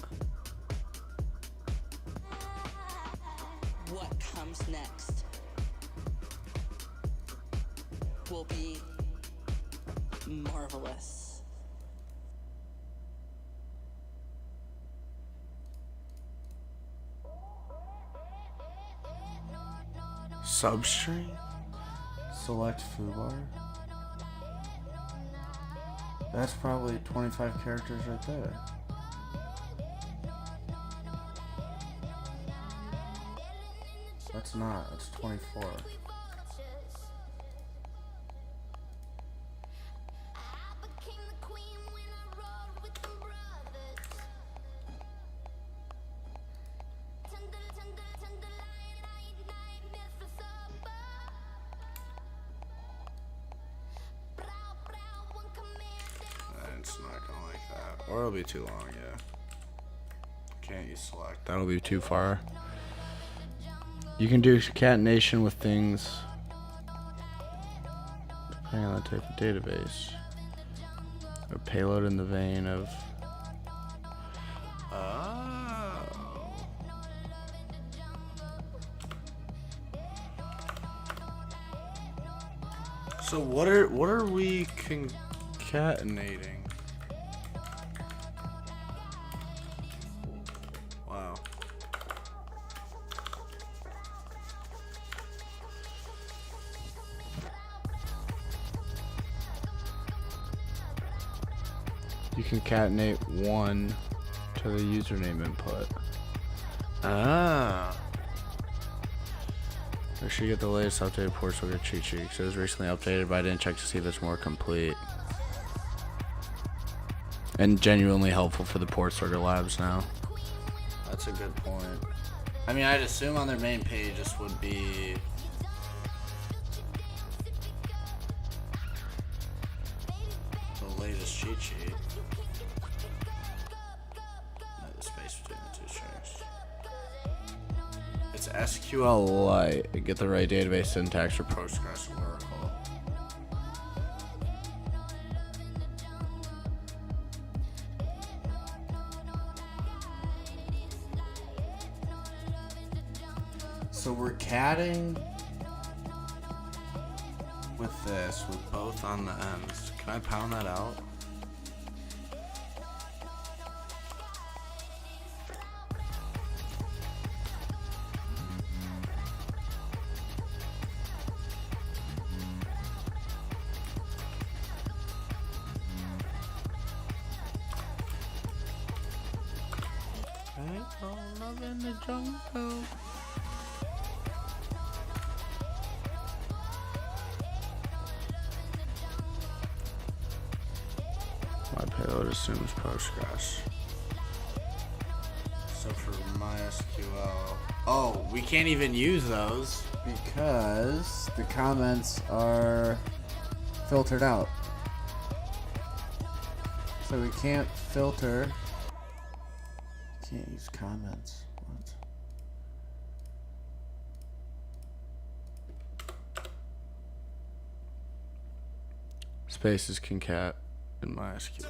What comes next will be marvelous. Substring? Select foobar? That's probably 25 characters right there. That's not, that's 24. It's not gonna like that. Or it'll be too long, yeah. Can't use select. That'll be too far. You can do concatenation with things depending on the type of database. Or payload in the vein of... Oh. So what are we concatenating? Wow. You concatenate one to the username input. Ah. Make sure you get the latest updated Portswogger cheat sheet because it was recently updated, but I didn't check to see if it's more complete. And genuinely helpful for the Portswogger labs now. That's a good point. I mean, I'd assume on their main page this would be... the latest cheat sheet. No, the space between the two strings. It's SQLite. Get the right database syntax for Postgres Oracle. So we're catting with this, with both on the ends. Can I pound that out? I fall love in the jungle. My payload assumes Postgres. So for MySQL, oh, we can't even use those because the comments are filtered out. So we can't filter. Can't use comments. What? Spaces concat in MySQL.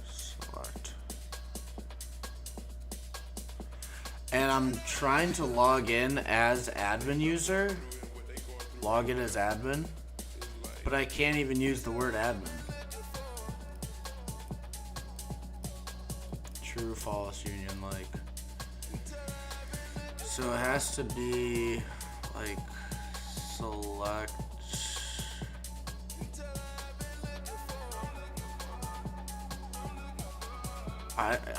Select. And I'm trying to log in as admin user. Log in as admin. But I can't even use the word admin. True, false, union, like. So it has to be like select.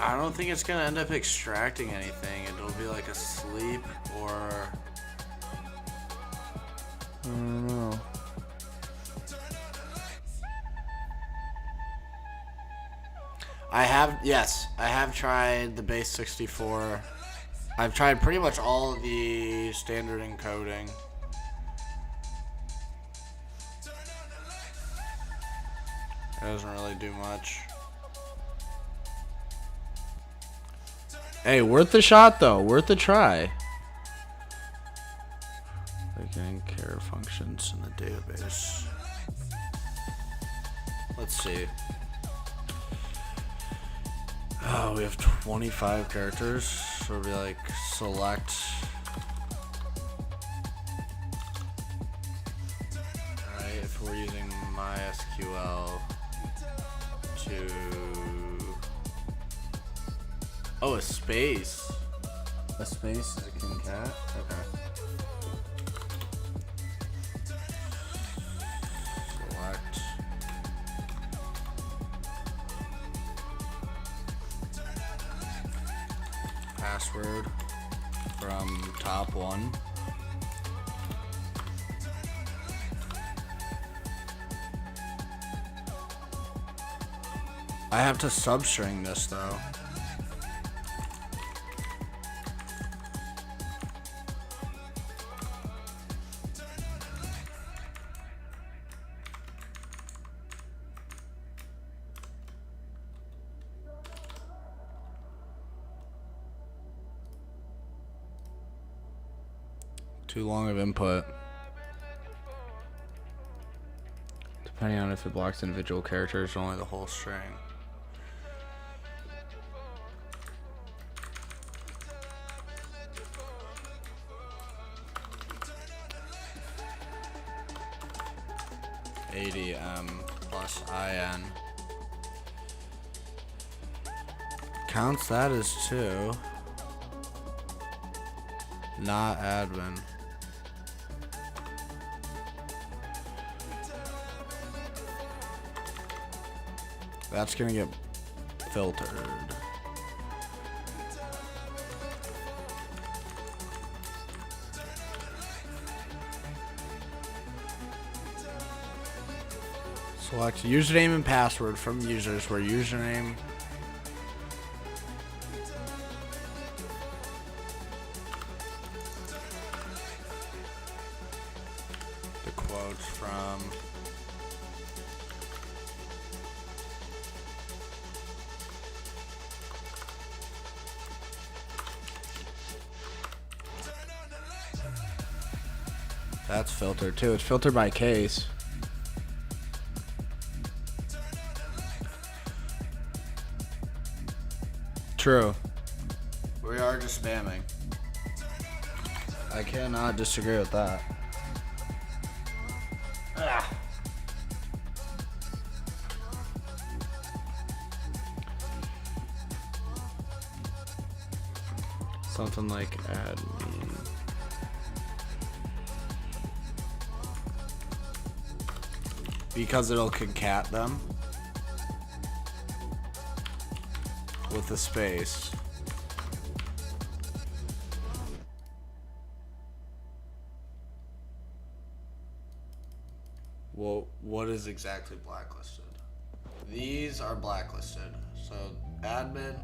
I don't think it's gonna end up extracting anything. It'll be like a sleep or I don't know. I have tried the base 64. I've tried pretty much all of the standard encoding. It doesn't really do much. Hey, worth the shot though. Worth the try. database. Let's see. Oh, we have 25 characters. So we'll be like select. Alright, if we're using MySQL to. Oh, a space. A space is a concat? Okay. Select. Password from top one. I have to substring this though. Too long of input. Depending on if it blocks individual characters or only the whole string. ADM plus IN. Counts that as 2. Not admin. That's gonna get filtered. Select username and password from users where username the quotes from that's filtered too. It's filtered by case. True. We are just spamming. I cannot disagree with that. Ah. Something like admin. Because it'll concat them with a space. Well, what is exactly blacklisted? These are blacklisted. So admin,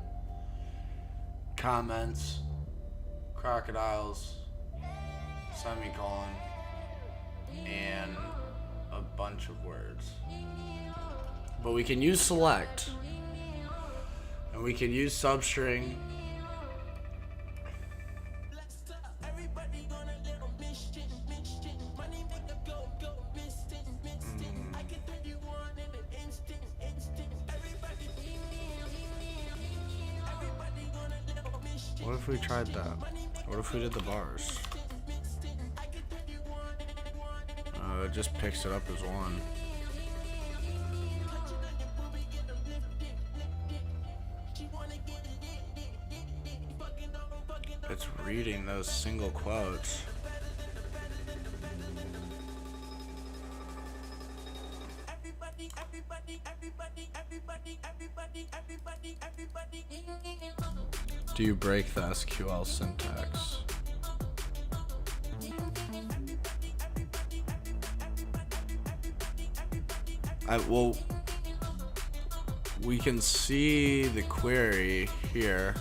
comments, crocodiles, semicolon, and a bunch of words. But we can use select. And we can use substring. What if we tried that? What if we did the bars? It just picks it up as one. It's reading those single quotes. Do you break the SQL syntax? Well, we can see the query here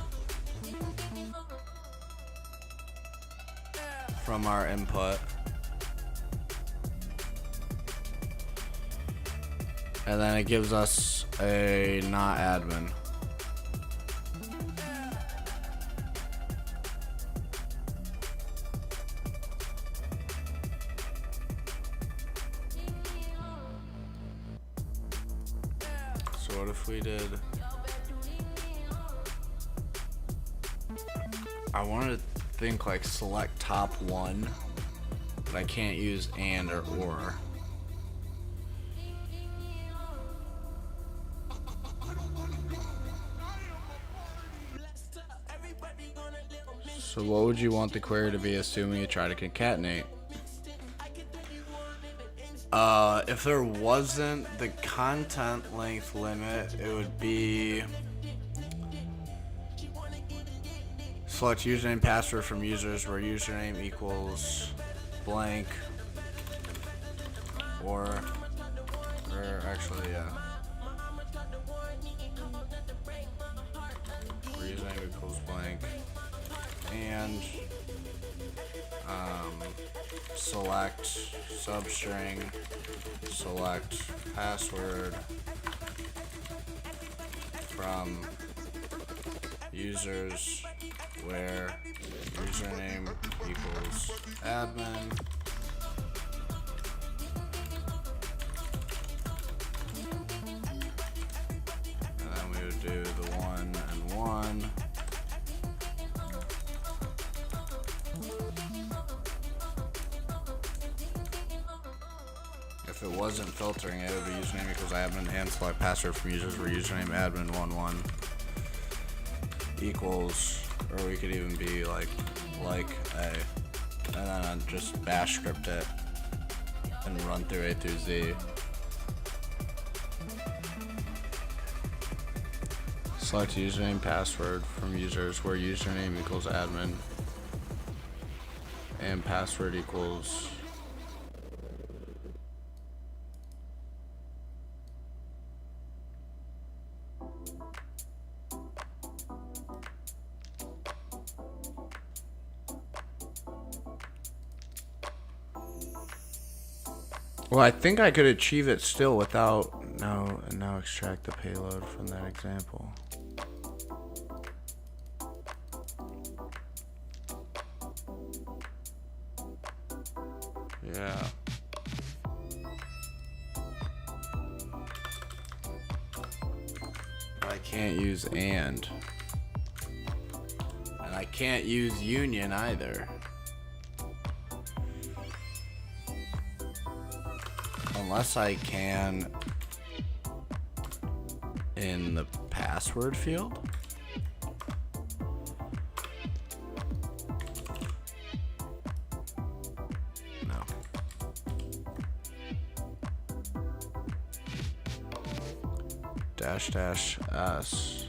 from our input. And then it gives us a not admin. So what if we did... I want to think like select top one, but I can't use and or. So what would you want the query to be, assuming you try to concatenate? If there wasn't the content length limit, it would be select username password from users where username equals blank or actually, yeah. Where username equals blank and select substring, select password from users where username equals admin and then we would do the 1 and 1. If it wasn't filtering, it would be username equals admin and select password from users where username admin 11 equals, or we could even be like a, and then just bash script it and run through A through Z. Select username password from users where username equals admin and password equals well, I think I could achieve it still without now extract the payload from that example. Yeah. I can't use and I can't use union either. Unless I can in the password field. No. --s.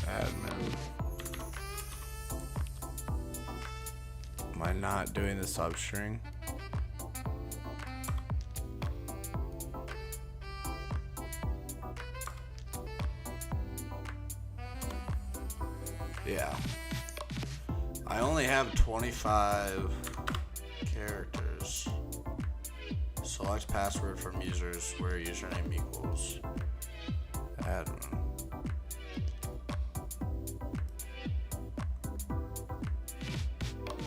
Admin. Am I not doing the substring? Yeah. I only have 25 characters. Select password from users where username equals admin.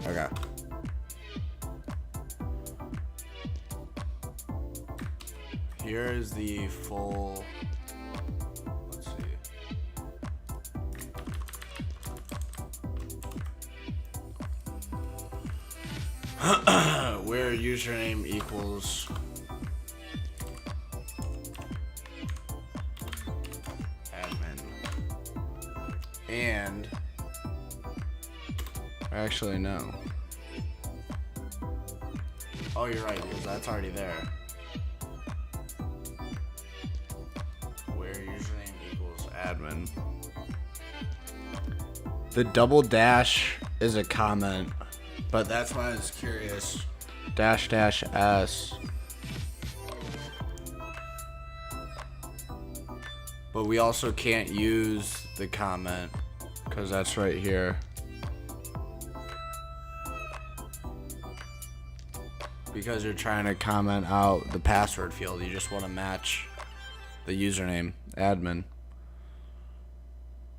Okay. Here is the full. Let's see. Where username equals admin. And actually, no. Oh, you're right, because that's already there. Where username equals admin. The double dash is a comment, but that's why I was curious. --s. But we also can't use the comment because that's right here. Because you're trying to comment out the password field, you just want to match the username, admin.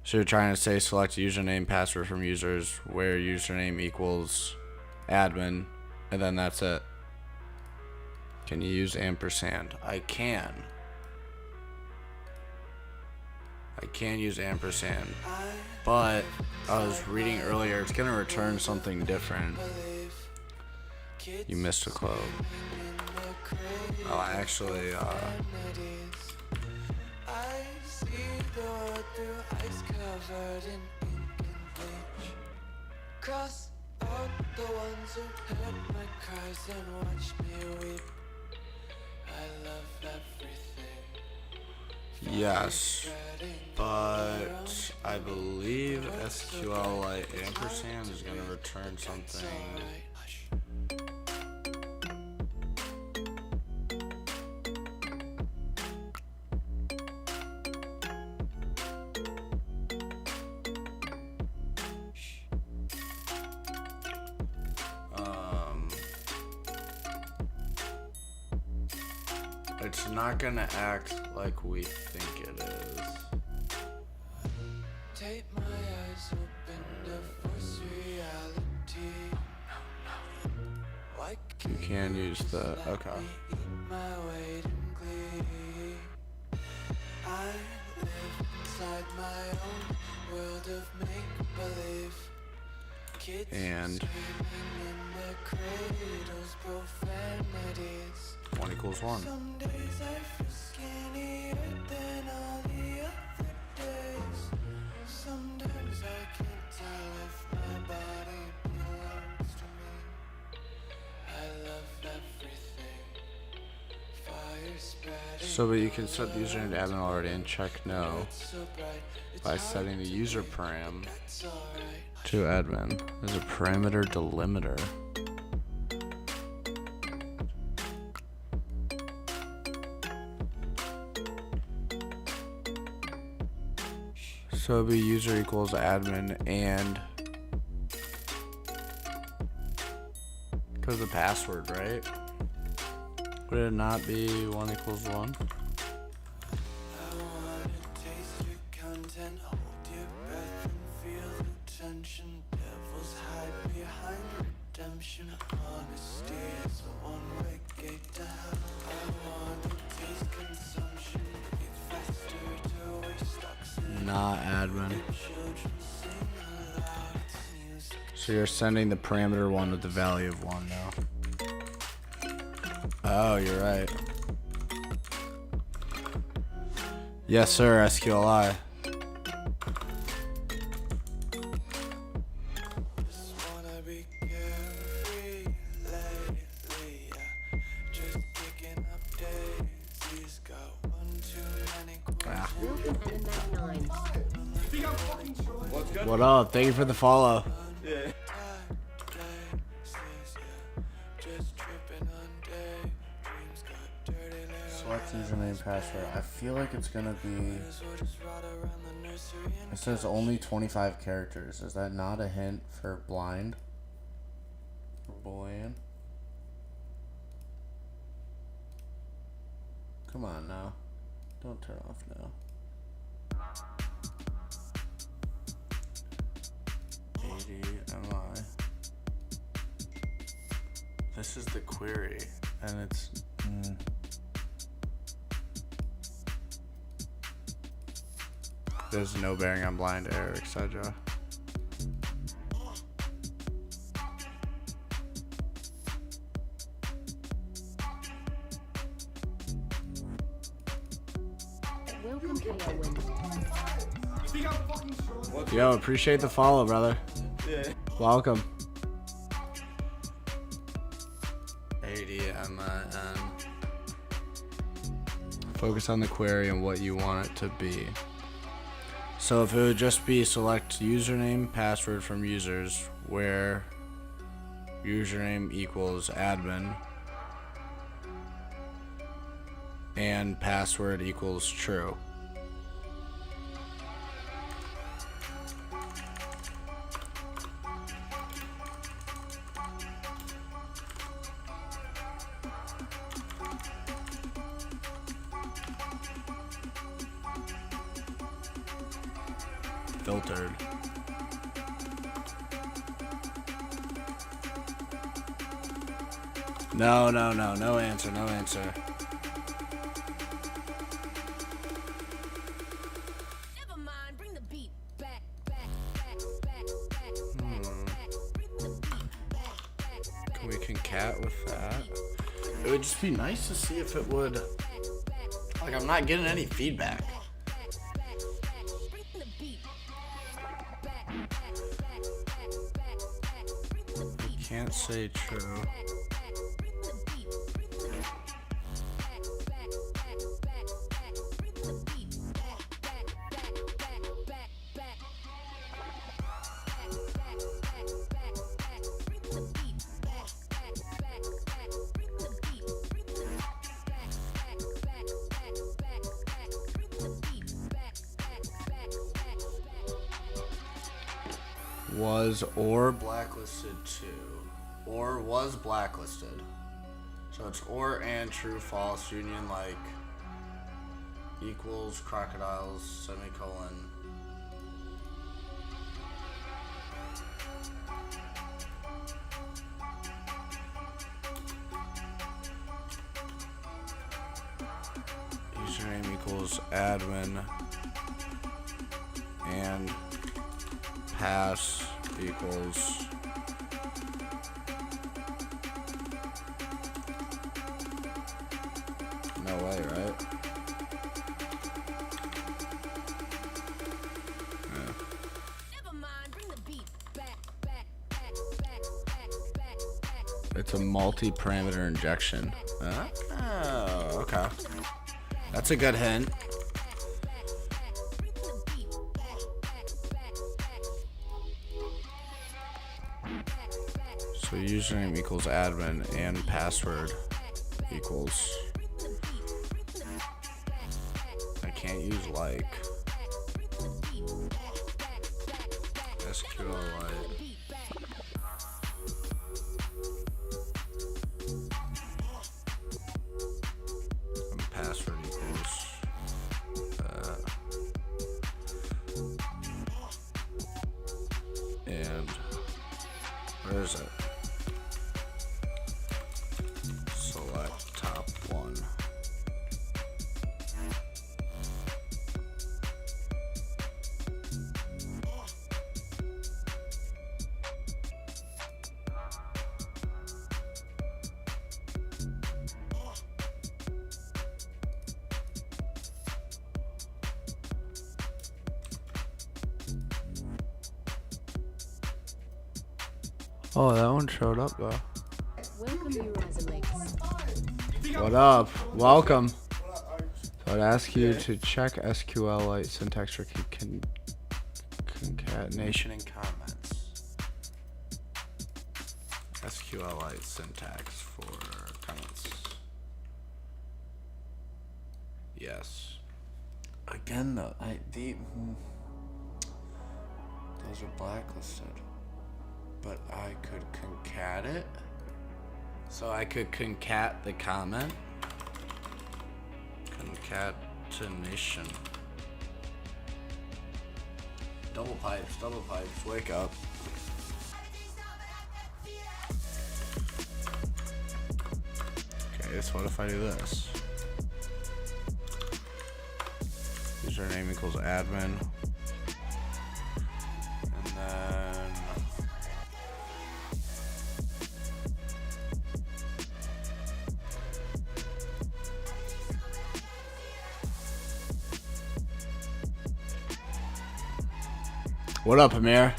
So you're trying to say select username, password from users, where username equals admin, and then that's it. Can you use ampersand? I can. I can use ampersand, but I was reading earlier, it's gonna return something different. You missed a quote. Oh, actually, I see the world through ice covered in ink and bleach. Cross out the ones who heard my cries and watched me weep. I love everything. yes, but I believe SQLite ampersand is gonna return something. It's not gonna act like we think it is. Take my eyes open to force reality. Why You can use the, okay. eat my weight in glee? I live inside my own world of make-believe. Kids And screaming in their cradles, profanities. 1 equals 1. Some days I feel skinnier than all the other days. Sometimes I can't tell if my body belongs to me. I love everything. Fire spreading. So, but you can set the username to admin already and check no So bright, it's by setting the user param it's alright. to admin. There's a parameter delimiter. So it'd be user equals admin and because the password, right? Would it not be 1 equals 1? I wanna taste your content, hold your breath and feel the tension. Devils hide behind redemption. Honesty is a one-way gate to hell. I wanna taste consumption, breathe faster to waste oxygen. Not admin. Children sing aloud, it's music. So you're sending the parameter 1 with the value of 1 now. Oh, you're right. Yes, sir, SQLI. Just wanna be carefree lately, yeah. Just kicking up daisies. Got one too many questions. What's good? What up? Thank you for the follow. Yeah. Just tripping on day. Dreams got dirty later. Select username password. I feel like it's gonna be. We'll just ride around the nursery and It says only 25 characters. Is that not a hint for blind? For Boolean? Come on now. Don't turn off now. 80 MI. This is the query, and it's. There's no bearing on blind error, etc. Welcome, KO Win. Yo, appreciate the follow, brother. Yeah. Welcome. ADMIN. Focus on the query and what you want it to be. So if it would just be select username, password from users, where username equals admin and password equals true. filtered. No answer, no answer. Never mind, bring the beat back, back, back, back, back, back, back. Bring the beat back, back, back. Can we concat with that? It would just be nice to see if it would. Like, I'm not getting any feedback. Bring the beat back, back, back, back, back, back. Bring the beat Can't say true. back, back. Bring the beat, bring the beat back, back, back, back, back. Bring the beat back, back, back, back, back, back. Was or blacklisted too. Or was blacklisted. So it's or and true false union like equals crocodiles semicolon. Username equals admin and pass equals no way, right? Never mind, bring the beat back, back, back, back, back, back, back. It's a multi-parameter injection. Oh, okay. That's a good hint. So username equals admin and password equals. I can't use like. SQLite. And password equals. And where is it? Select top one. Oh, that one showed up though. Welcome, you Razorlegs. What up? Welcome. So I'd ask you to check SQLite syntax for concatenation in comments. SQLite syntax for comments. Yes. Again though, those are blacklisted. But I could concat it. So I could concat the comment. Concatenation. Double pipes, wake up. Okay, so what if I do this? Username equals admin. And then what up, Amir?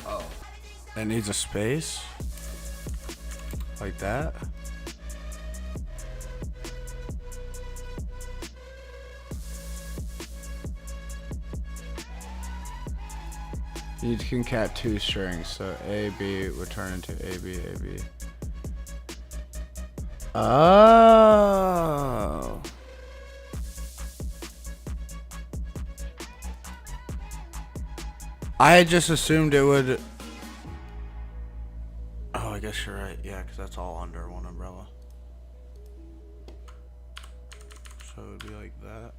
Oh. It needs a space? Like that? You need to concat two strings, so A, B would turn into A, B, A, B. Oh. I had just assumed it would... Oh, I guess you're right. Yeah, because that's all under one umbrella. So it would be like that.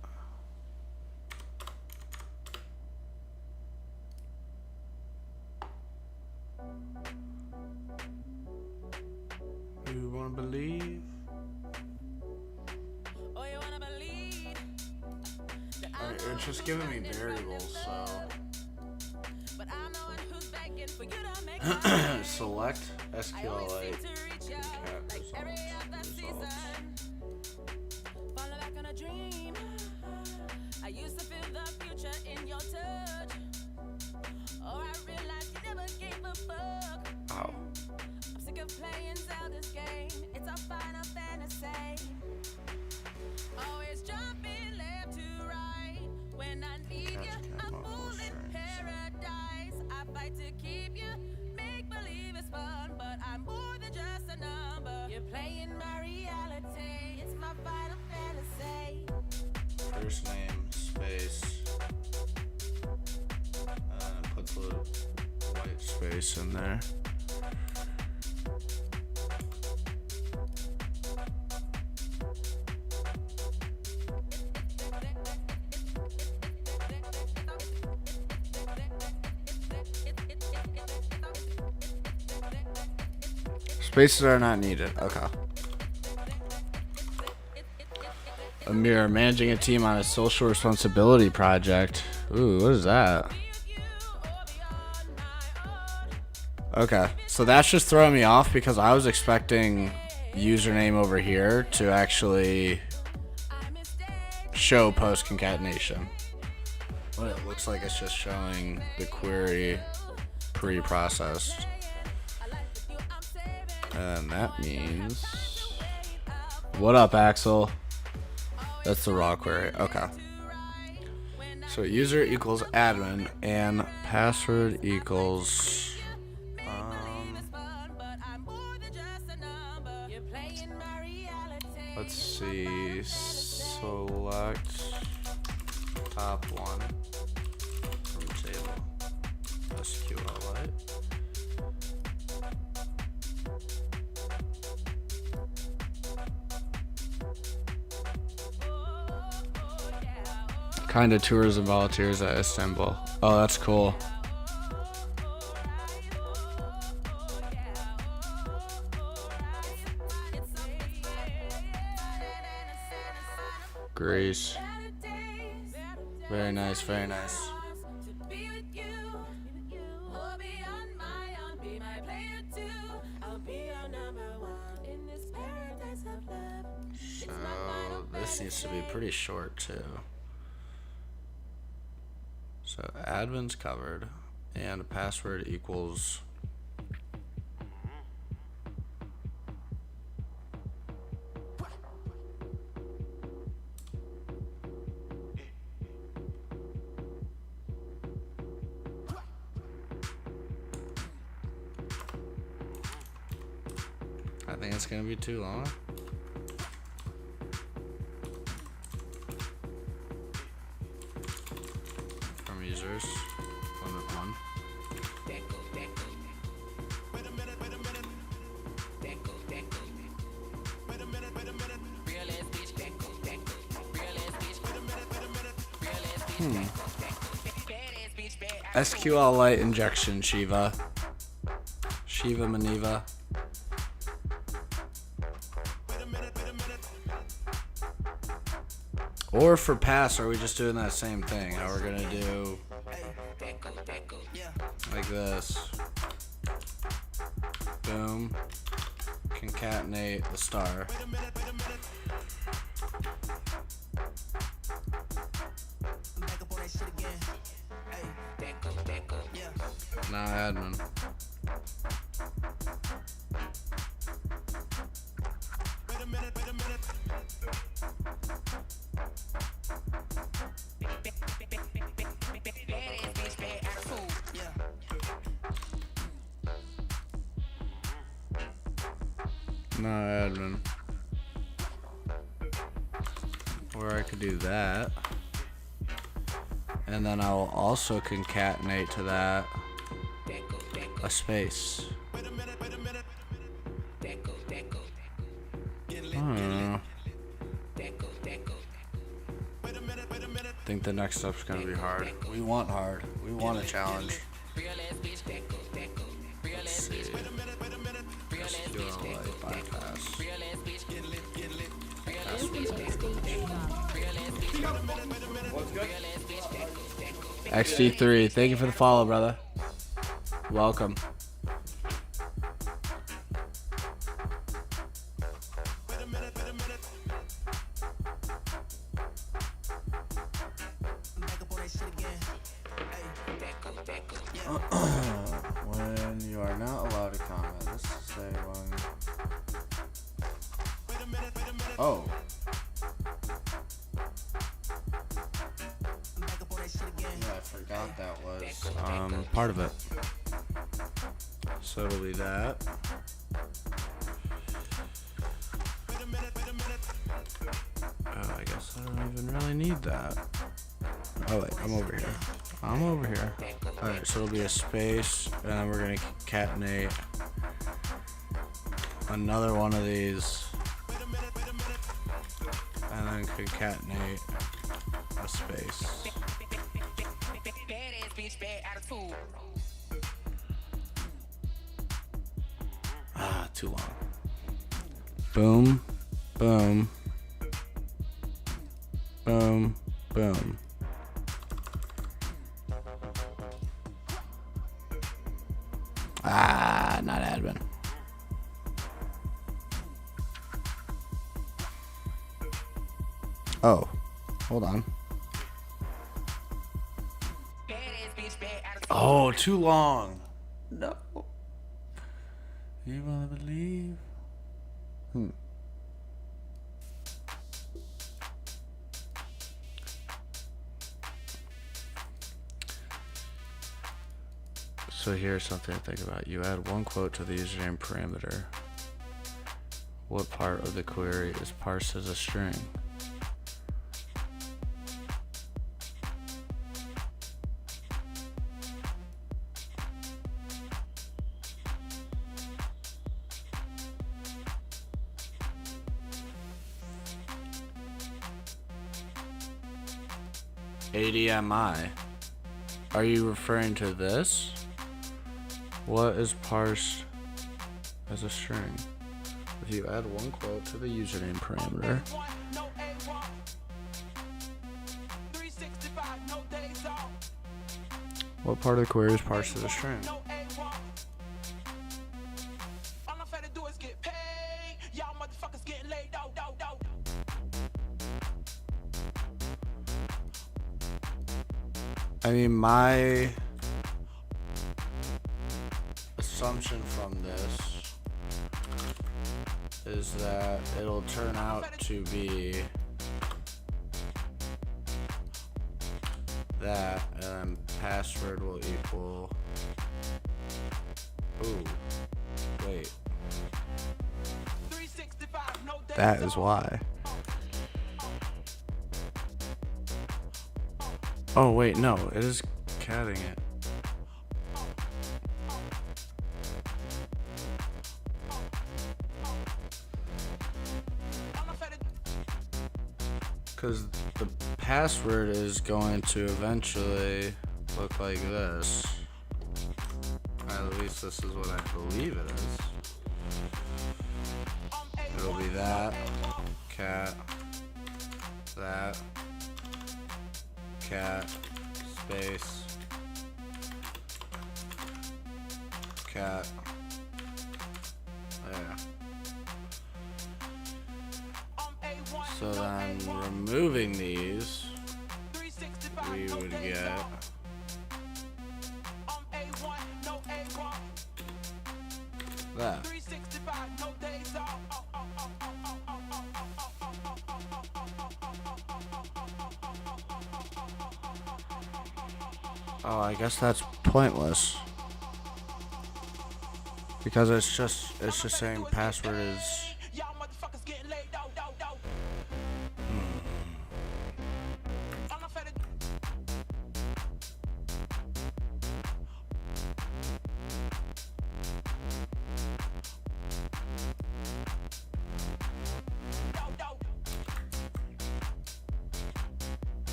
You wanna believe? Oh, you wanna believe that I'm It's just giving me variables, so but I'm the one who's begging for you to make my select I always SQLite seem to reach out concat like every other results. season. Falling back on a dream. I used to feel the future in your touch. Oh, I realized you never gave a fuck. Ow. I'm sick of playing Zelda's game. It's a final fantasy. Always jumping left to right. When I need you, I'm full in paradise. I fight to keep you. Make believe it's fun, but I'm more than just a number. You're playing my reality. It's my final fantasy. First name, space, puts a white space in there. Spaces are not needed. Okay. Amir, managing a team on a social responsibility project. Ooh, what is that? Okay, so that's just throwing me off because I was expecting username over here to actually show post concatenation. But it looks like it's just showing the query pre-processed. And that means... What up, Axel? That's the raw query. Okay. So user equals admin and password equals... let's see. Select top one from table. SQLite. Kind of tours and volunteers at Istanbul. Oh, that's cool. Greece. Very nice, very nice. So this needs to be pretty short too. So admin's covered and password equals I think it's gonna be too long. From users, limit 1. SQLite injection, Shiva. Shiva Maniva. Or for pass, are we just doing that same thing? How we're gonna do like this. Boom. Concatenate the star. Now admin. No admin. Or I could do that. And then I'll also concatenate to that a space. I don't know. I think the next step's gonna be hard. We want hard. We want a challenge. Let's see. Let's do a light bypass. What's good? XD3, thank you for the follow, brother. Welcome. When you are not allowed to comment, let's say when. Oh. Yeah, I forgot that was part of it. So it'll be that. Oh, I guess I don't even really need that. Oh wait, I'm over here. I'm over here. Alright, so it'll be a space, and then we're gonna concatenate another one of these, and then concatenate a space. Ah, too long. Boom, boom, boom, boom. Ah, not admin. Oh, hold on. Oh, too long. No. You wanna believe? So here's something to think about. You add one quote to the username parameter. What part of the query is parsed as a string? ADMI. Are you referring to this? What is parsed as a string? If you add one quote to the username parameter. What part of the query is parsed as a string? I mean, my assumption from this is that it'll turn out to be that, and password will equal. Ooh, wait. That is why. Oh wait, no, it is catting it. Because the password is going to eventually look like this. At least this is what I believe it is. It'll be that, cat, that, cat, space, cat, there. So then removing these, we would get that. Oh, I guess that's pointless. Because it's just saying password is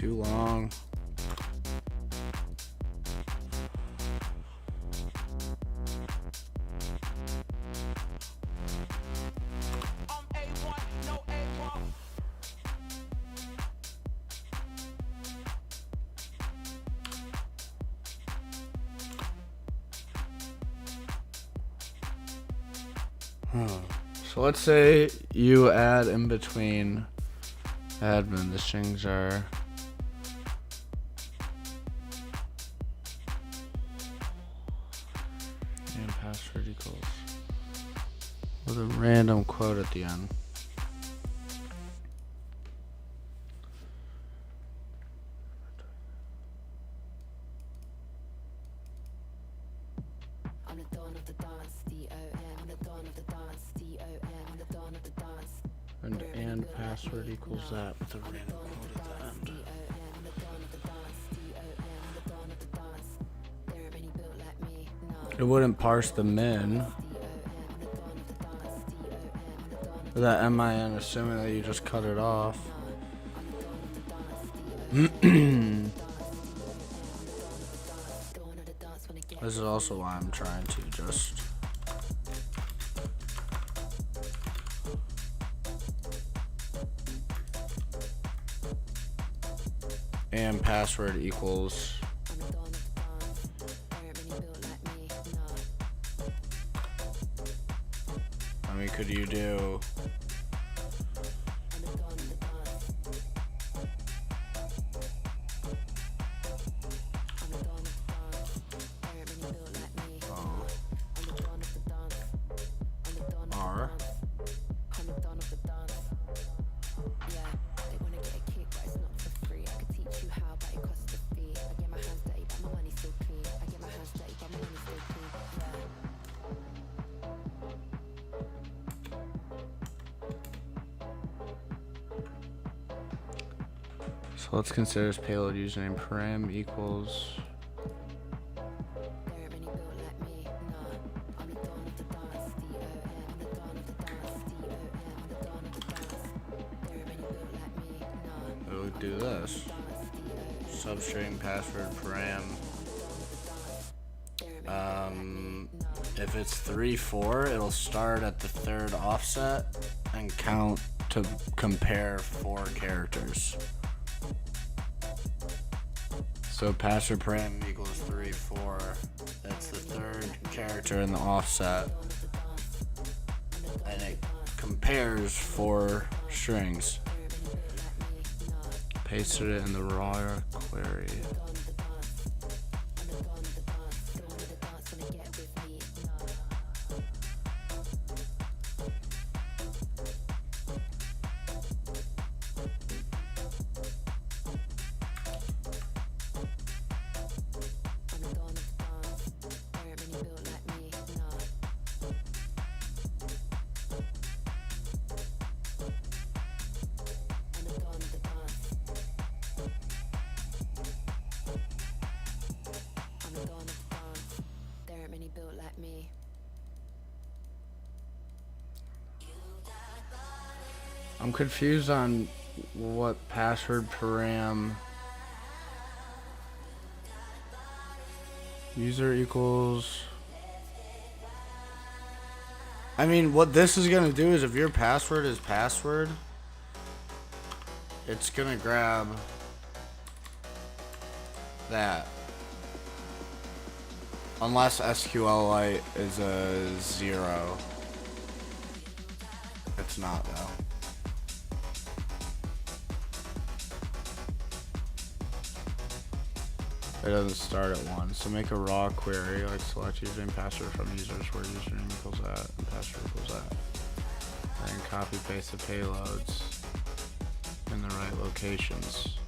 too long. A1, no A1. So let's say you add in between admin, the strings are and password equals with a random quote at the end. I'm the dawn of the dance, D-O-M. I'm the dawn of the dance, D-O-M. I'm the dawn of the dance. And password equals that with a random quote at the end. D-O-M. I'm the dawn of the dance, D-O-M. I'm the dawn of the dance. There ain't many built like me, no. It wouldn't parse the min. That MIN, assuming that you just cut it off. This is also why I'm trying to just and password equals. I mean, could you do R? So let's consider this payload username param equals. It'll do this. Substring password param. If it's 3-4, it'll start at the third offset and count to compare 4 characters. So password param equals 3-4. That's the third character in the offset, and it compares 4 strings. Pasted it in the raw query. I'm confused on what password param user equals. I mean, what this is gonna do is if your password is password, it's gonna grab that. Unless SQLite is a 0. It's not though. It doesn't start at 1. So make a raw query, like select username password from users where username equals that and password equals that. And copy paste the payloads in the right locations.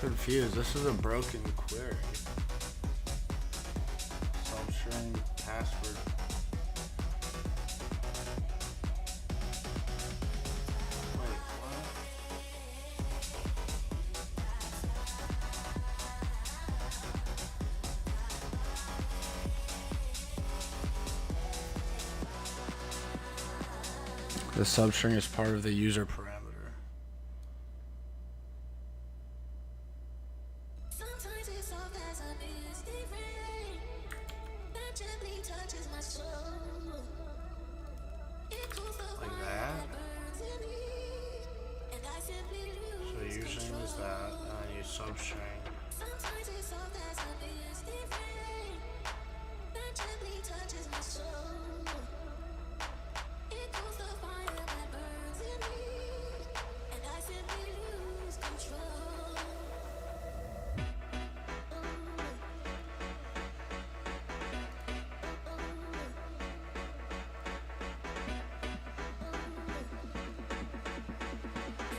Confused. This is a broken query. Substring password. Wait, what? The substring is part of the user parameter. Sometimes it's soft as a misty rain that gently touches my soul. It cools the Like fire that? that burns in me, and I simply So lose username is that, and then you substring. Sometimes it's soft as a misty rain that gently touches my soul. It cools the fire that burns in me, and I simply lose control.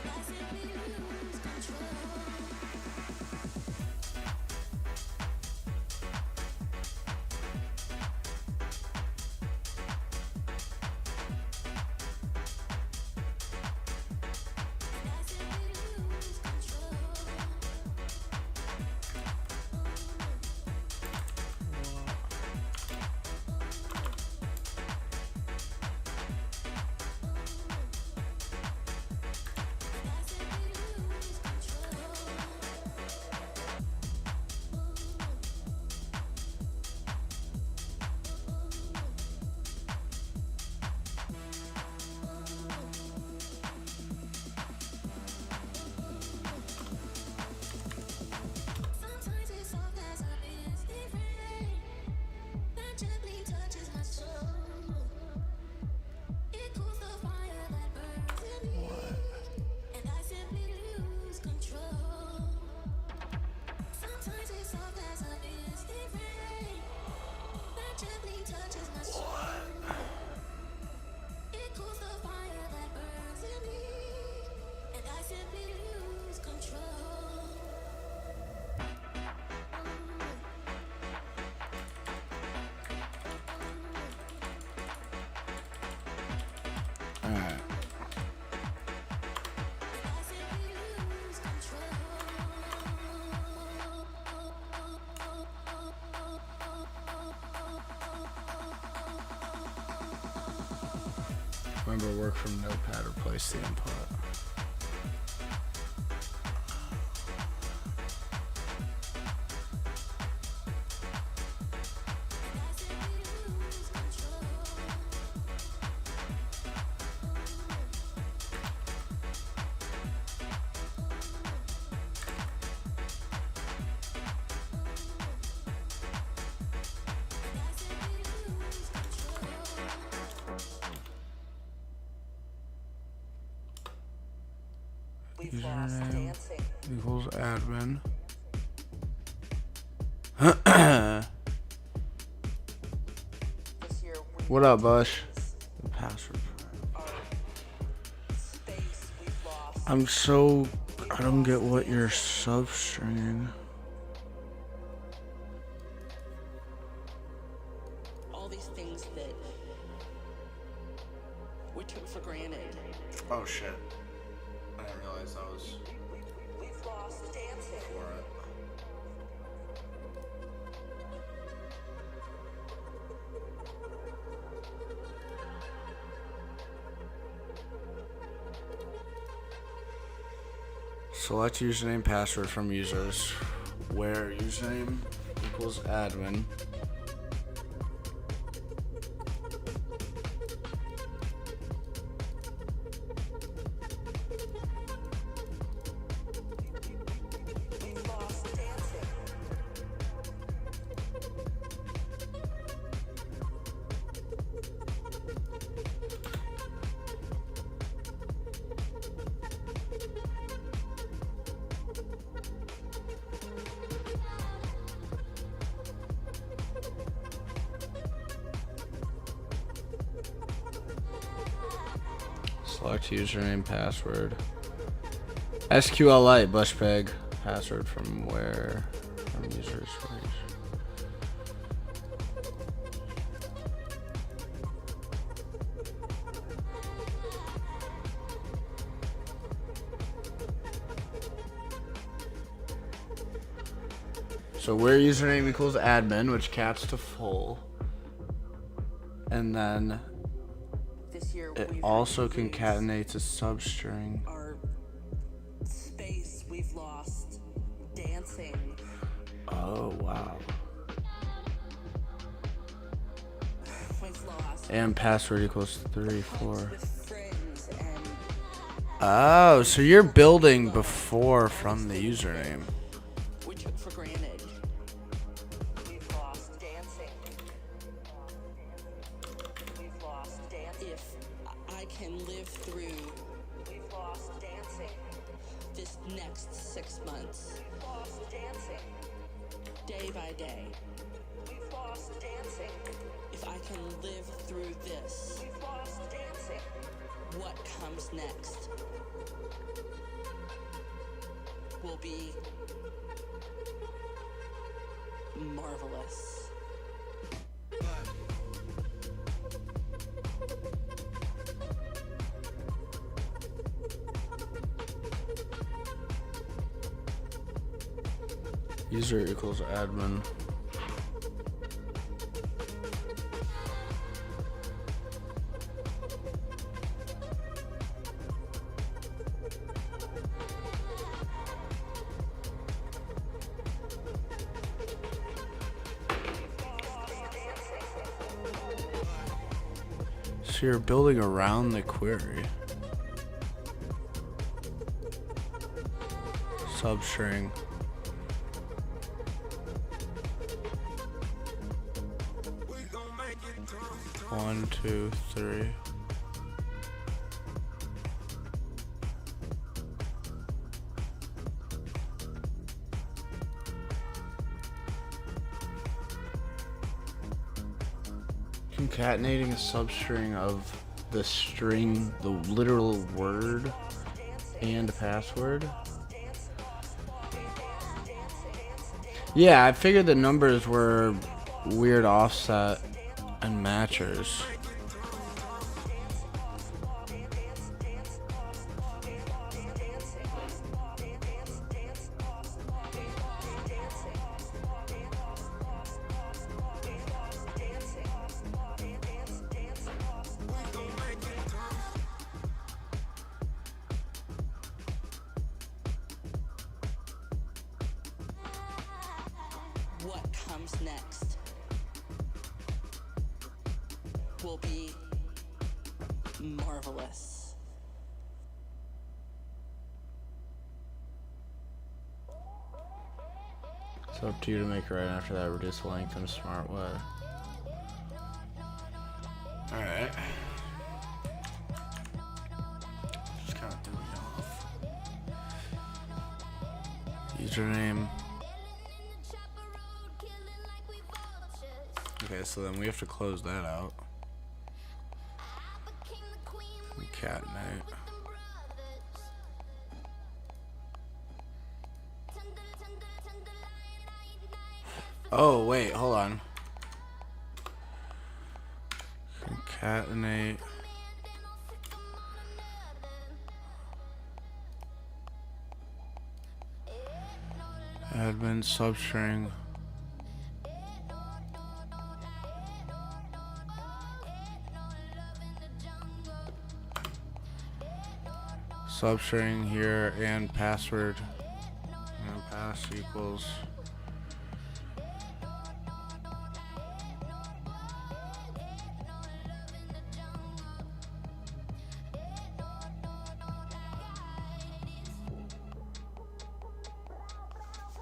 I simply lose control. I simply lose control. I simply lose control. Sometimes it's soft as a misty rain that gently touches my soul. It cools the fire that burns in me, and I simply lose control. Sometimes it's soft as a misty rain that gently touches my soul. It cools the fire that burns in me, and I simply lose control. Alright. I simply lose control. Remember, work from Notepad, replace the input. I simply lose control. I simply lose control. We've lost Username dancing. equals admin. This year we What up, Bush? The password. our space we've lost. I'm so. I don't get what you're substringing. All these things that we took for granted. Oh shit. I didn't realize that was We've lost dancing. for it. Select username password from users where username equals admin. We've lost dancing. Select username password. SQLite, Bushpeg. Password from where? From user's range. So where username equals admin, which caps to full. And then This year it we've also had to lose concatenates a substring. our space. We've lost dancing. Oh, wow. We've lost And password equals 3, 4. with friends and Oh, so you're building before from the username. we took for granted. We've lost dancing. We've lost dancing. If I can live through, we've lost dancing. This next 6 months, we've lost dancing. Day by day, we've lost dancing. If I can live through this, we've lost dancing. What comes next will be marvelous. User equals admin. So you're building around the query. Substring. One, two, three. Concatenating a substring of the string, the literal word, and a password. Yeah, I figured the numbers were weird offset and matchers. What comes next will be marvelous. It's up to you to make it right after that. Reduce the length in a smart way. Alright. Just kind of threw me off. Username. Okay, so then we have to close that out. Concatenate. Oh, wait, hold on. Concatenate. Admin substring. Substring here and password. And pass equals.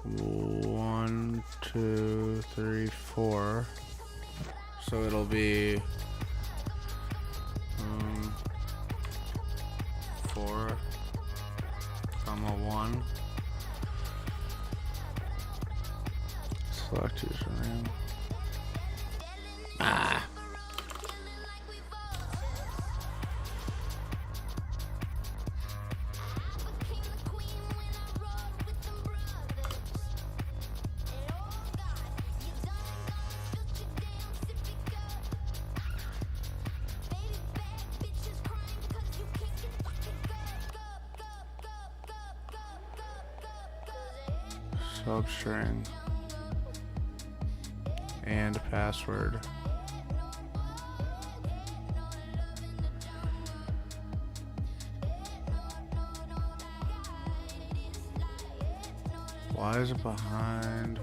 One, two, three, 4. So it'll be 4, comma 1. Select username. Ah. substring, and password. Why is it behind?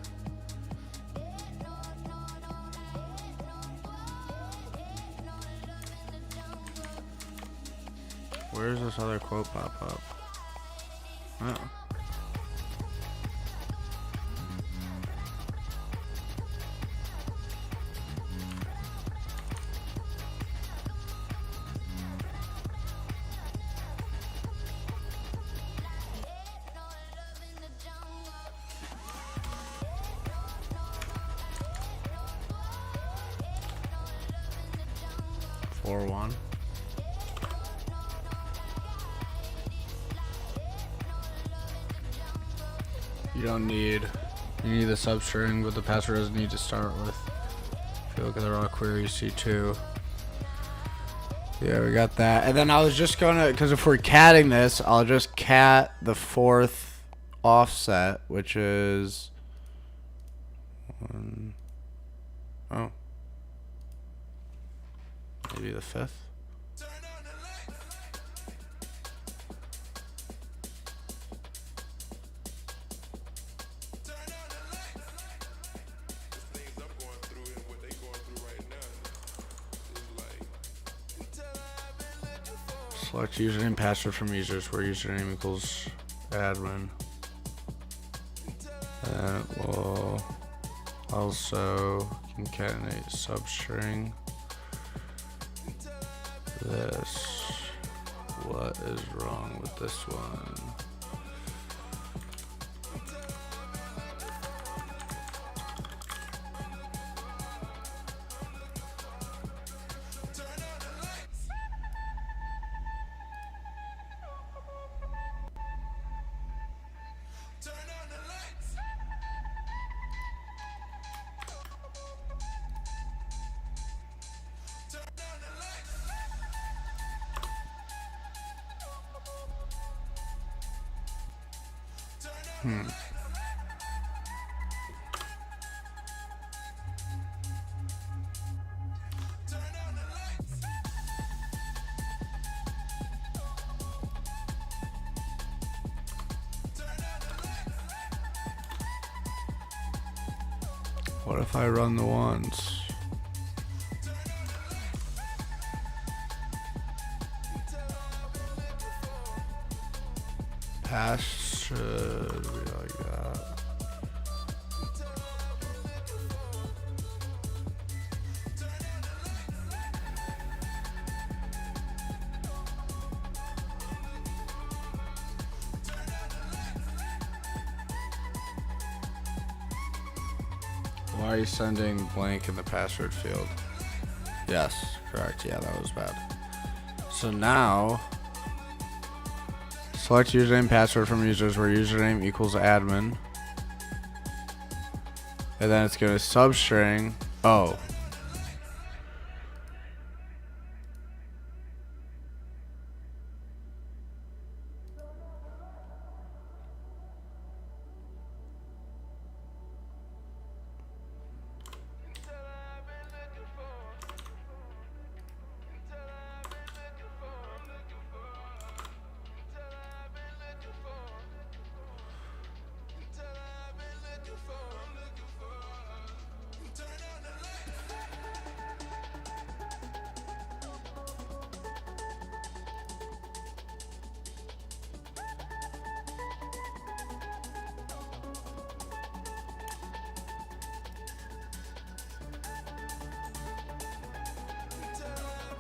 Where's this other quote pop up? Oh. One. You don't need, you need the substring, but the password doesn't need to start with. If you look at the raw query, you see 2. Yeah, we got that. And then I was just gonna, because if we're catting this, I'll just cat the 4th offset, which is 1. Oh. Maybe the 5th. Select username and password from users where username equals admin. And it will also concatenate substring. This. What is wrong with this one? What if I run the ones? Pass should be like that. Why are you sending blank in the password field? Yes, correct. Yeah, that was bad. So now, select username and password from users where username equals admin. And then it's going to substring. Oh.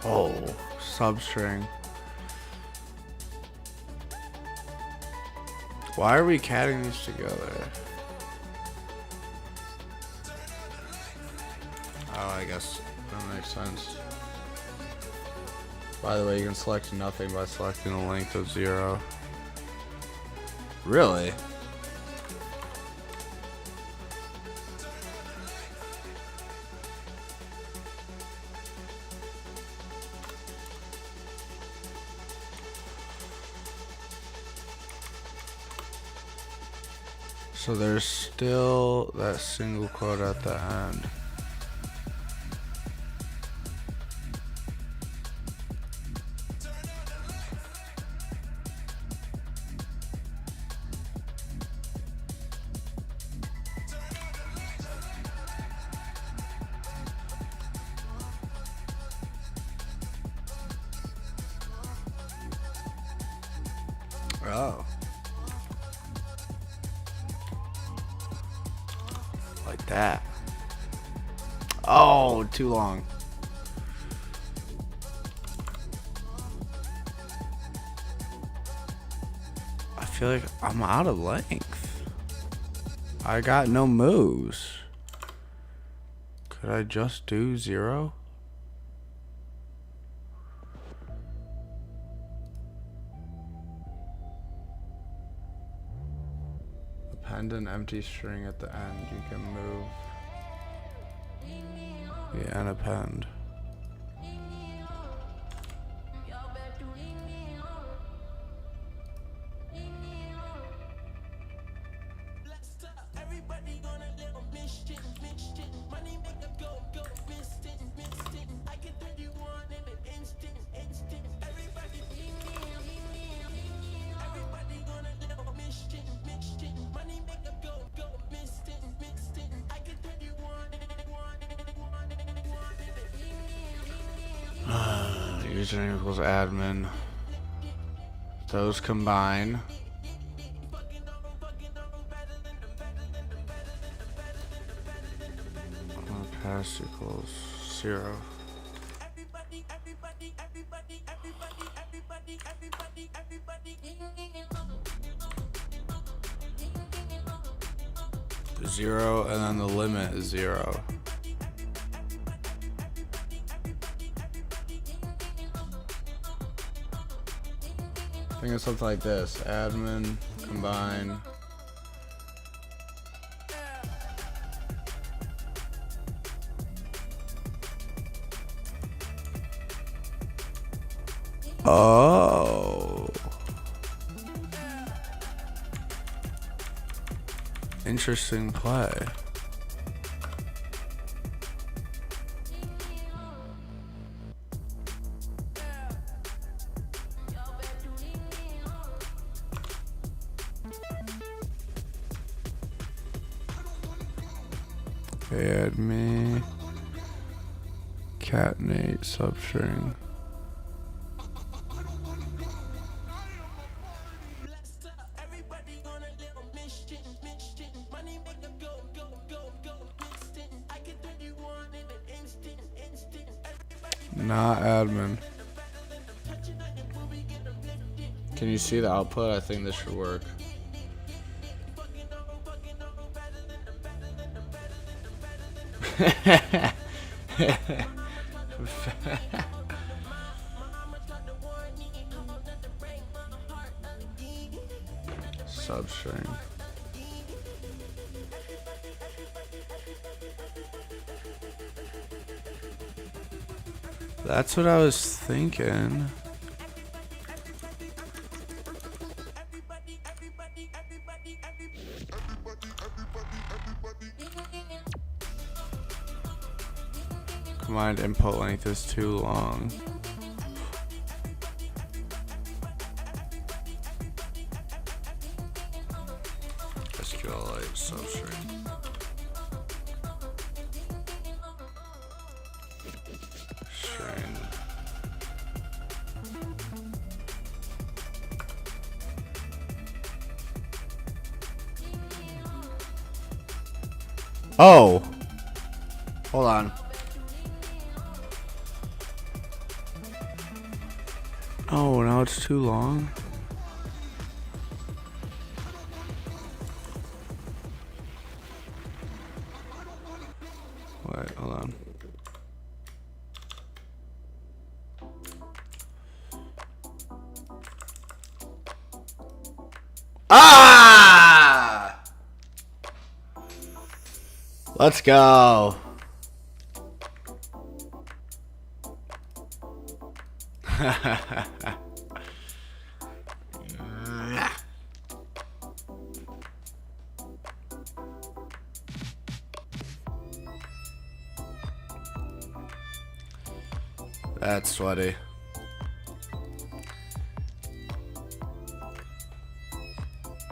Oh, substring. Why are we catting these together? Oh, I guess that makes sense. By the way, you can select nothing by selecting a length of 0. Really? So there's still that single quote at the end. Oh. Like that. Oh, too long. I feel like I'm out of length. I got no moves. Could I just do 0? Append an empty string at the end. You can move the end append. Username equals admin. Those combine. Pass equals 0. Zero, and then the limit is 0. I think it's something like this. Admin, combine. Oh. Interesting play. Add me. Catnate substring. Not admin. Can you see the output? I think this should work. Substring. That's what I was thinking. Combined input length is too long. SQLite substring. String. Oh, hold on. Oh, now it's too long. Wait, hold on. Ah! Let's go. That's sweaty.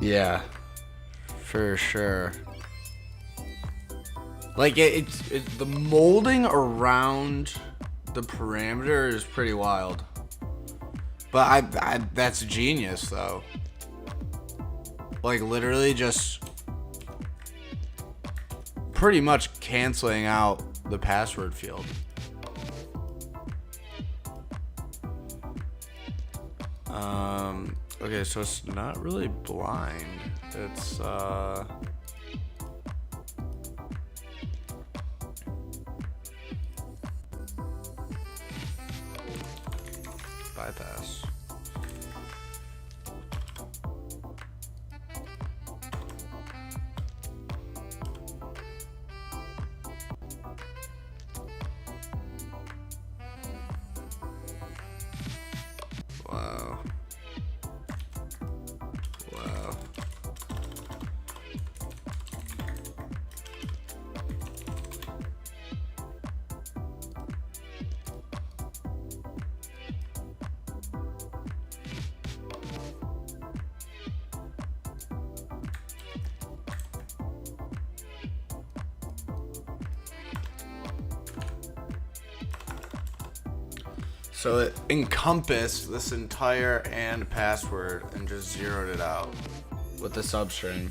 Yeah, for sure. Like it's the molding around the parameter is pretty wild. But I that's genius though. Like literally just pretty much canceling out the password field. Okay, so it's not really blind. It's bypass. Wow. Wow. So it encompassed this entire and password and just zeroed it out with the substring.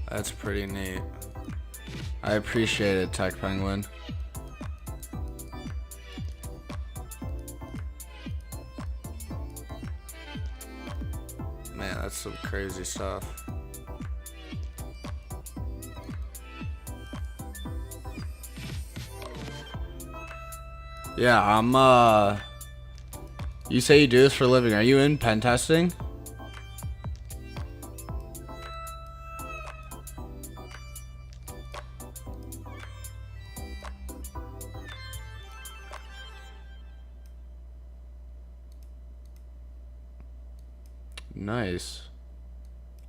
That's pretty neat. I appreciate it, Tech Penguin. Man, that's some crazy stuff. Yeah, you say you do this for a living. Are you in pen testing? Nice.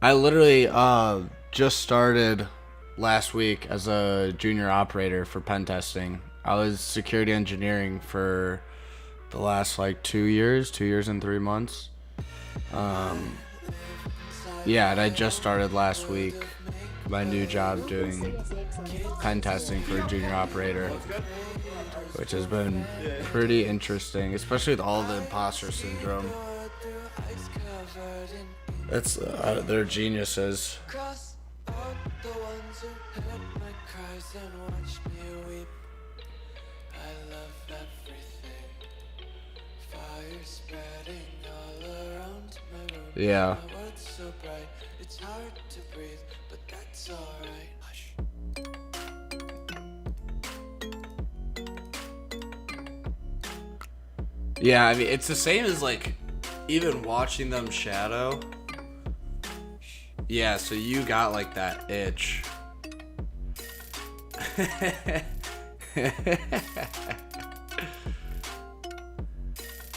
I literally just started last week as a junior operator for pen testing. I was security engineering for the last like 2 years and 3 months. Yeah, and I just started last week my new job doing pen testing for a junior operator, which has been pretty interesting, especially with all the imposter syndrome. It's they're geniuses. Cross out the ones who heard my cries and watched me weep. I love everything. Fire spreading all around my room. Yeah. My world's so bright, it's hard to breathe, but that's alright. Hush. Yeah, I mean, it's the same as like even watching them shadow. Yeah, so you got like that itch.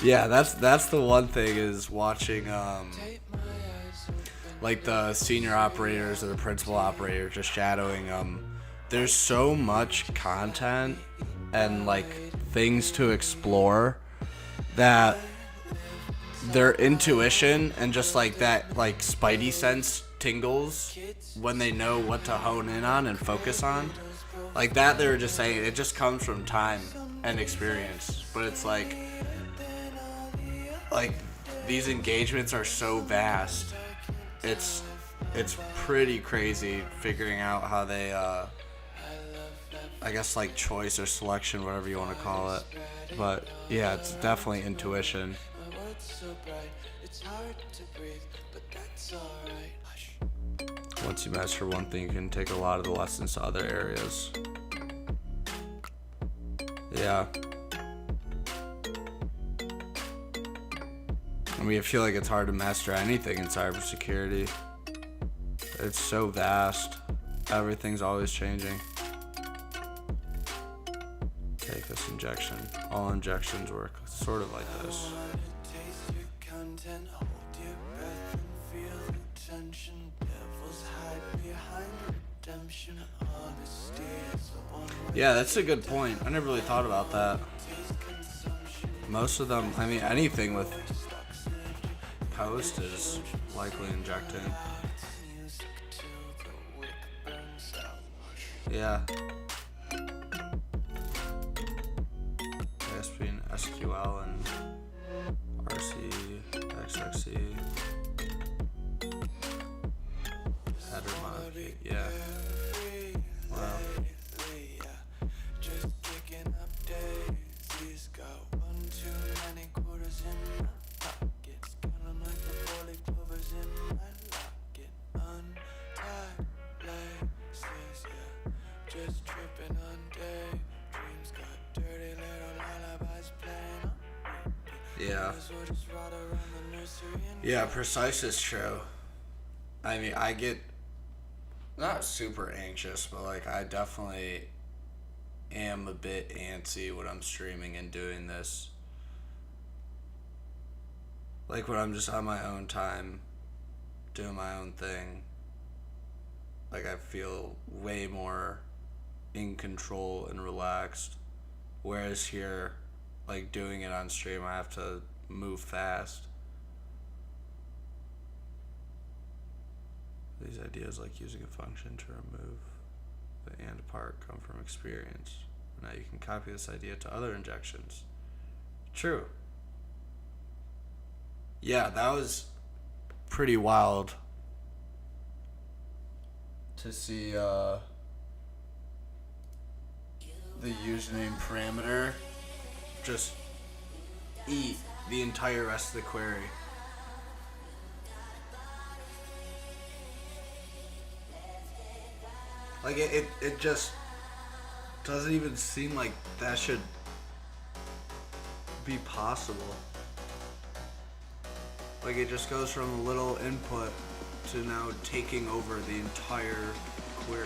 Yeah, that's the one thing is watching like the senior operators or the principal operator just shadowing there's so much content and like things to explore that their intuition and just like that like spidey sense tingles when they know what to hone in on and focus on. Like that, they were just saying it just comes from time and experience. But it's like these engagements are so vast. It's pretty crazy figuring out how they I guess like choice or selection, whatever you want to call it. But yeah, it's definitely intuition. Once you master one thing, you can take a lot of the lessons to other areas. Yeah. I mean, I feel like it's hard to master anything in cybersecurity. It's so vast. Everything's always changing. Take this injection. All injections work sort of like this. Taste your content, hold Yeah, that's a good point. I never really thought about that. Most of them, I mean, anything with post is likely injecting. Yeah. Between SQL and RC, XXC, header modification. Yeah. Wow. Just kicking up daisies. Got one too many quarters in my pockets. Count 'em like the four-leaf clovers in my locket. Untied laces, yeah. Just tripping on day. Dreams got dirty little lullabies playing on repeat. Yeah. We'll just ride around the nursery and Yeah, precise is true. I mean, I get not super anxious, but like I definitely am a bit antsy when I'm streaming and doing this. Like when I'm just on my own time, doing my own thing. Like I feel way more in control and relaxed. Whereas here, like doing it on stream, I have to move fast. These ideas like using a function to remove the and part come from experience. Now you can copy this idea to other injections. True. Yeah, that was pretty wild to see the username parameter just eat the entire rest of the query. Like it just doesn't even seem like that should be possible. Like it just goes from a little input to now taking over the entire query.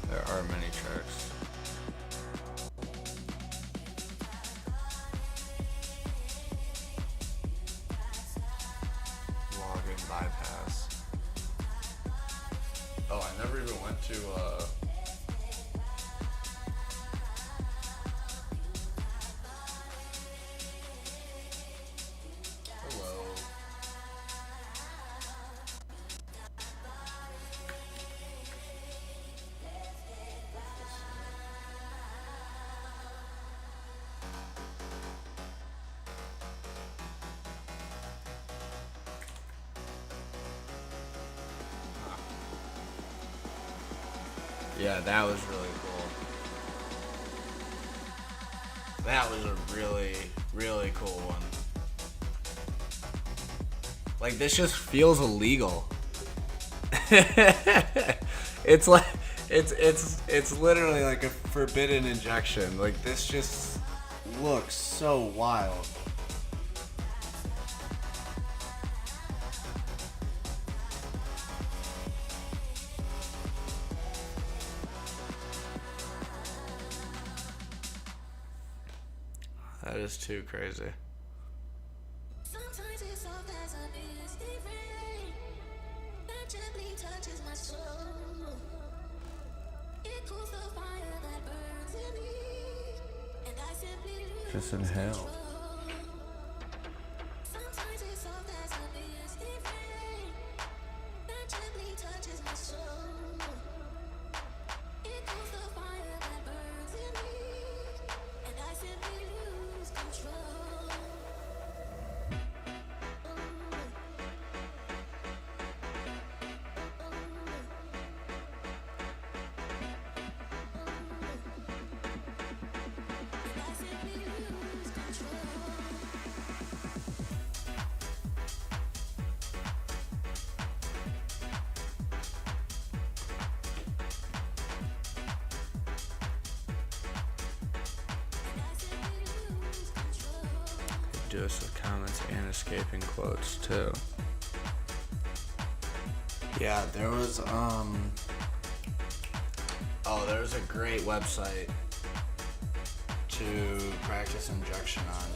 There are many tricks. Login bypass. Oh, I never even went to hello. Yeah, that was really cool. That was a really, really cool one. Like, this just feels illegal. It's like, it's literally like a forbidden injection. Like, this just looks so wild. That is too crazy. Sometimes it's soft as a misty rain that gently touches my soul. It cools the fire that burns in me, and I simply lose Just inhale. control. Sometimes it's soft as a misty rain that gently touches my soul. It cools the fire that burns in me, and I simply lose control. And I simply lose control. do this with comments and escaping quotes too. Yeah, there was there was a great website to practice injection on.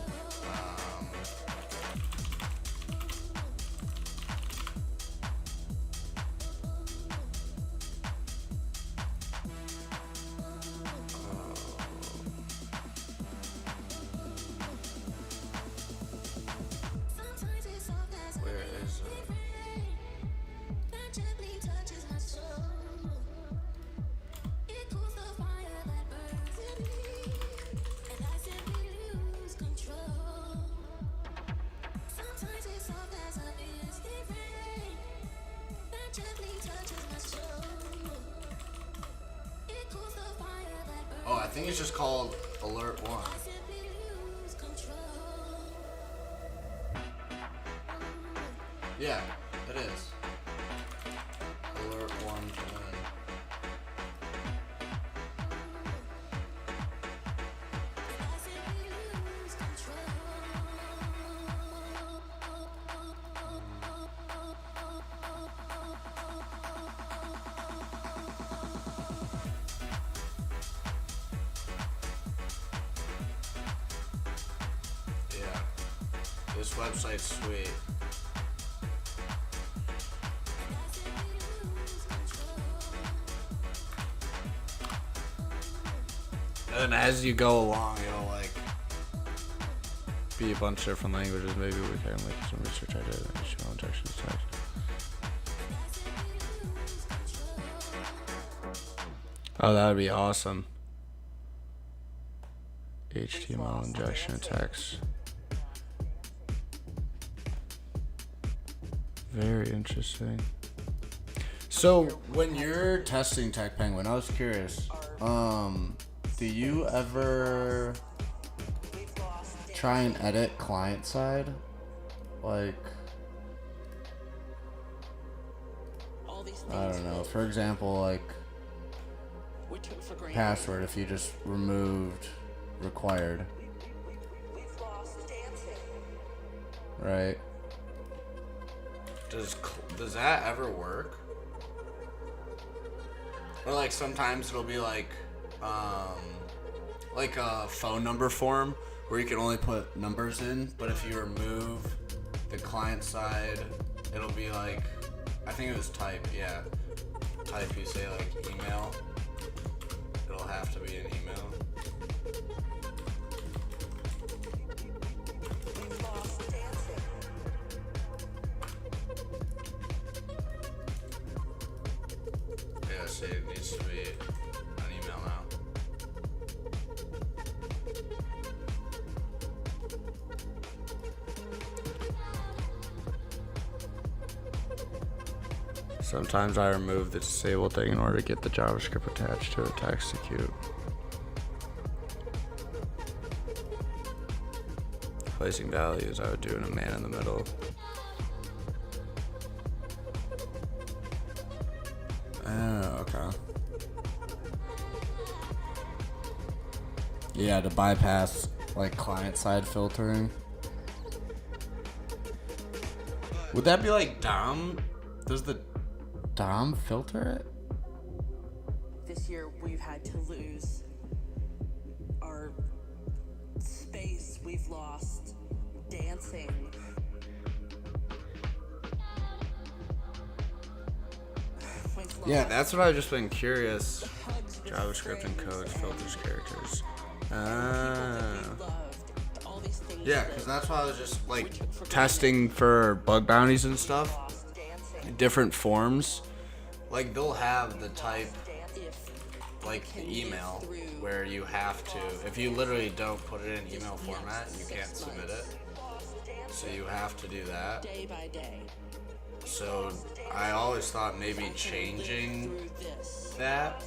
Where is it? Oh, I think it's just called Alert 1. Yeah, it is. Alert 1 to win. Yeah, this website's sweet. And as you go along, it'll like be a bunch of different languages. Maybe we can like some research I did. HTML injections text. Oh, that would be awesome. HTML injection of text. Very interesting. So when you're testing Tech Penguin, I was curious. Do you ever try and edit client side? Like, All these things I don't know. that For example, like we took for granted. password, if you just removed required, We've lost dancing. right? Does that ever work? Or like sometimes it'll be like a phone number form where you can only put numbers in, but if you remove the client side, it'll be like, I think it was type, yeah. Type, you say like email, it'll have to be an email. We've lost dancing. Yeah, see, it needs to be an email now. Sometimes I remove the disabled thing in order to get the JavaScript attached to it to execute. Placing values, I would do in a man in the middle. Oh, okay. Yeah, to bypass like client-side filtering. Would that be like DOM? Does the DOM filter it? This year we've had to lose our space. We've lost dancing. We've Yeah, lost that's what I've just been curious. hugs with JavaScript and friends codes and filters characters. people that we loved. All these things Yeah, that because that's why I was just like we took for testing for bug bounties and stuff. lost dancing. Different forms. Like they'll have the type, If like the can live email, through where you have to. If you literally don't put it in email format, you can't submit it. So you have to do that. day by day, So I always thought maybe changing through this. that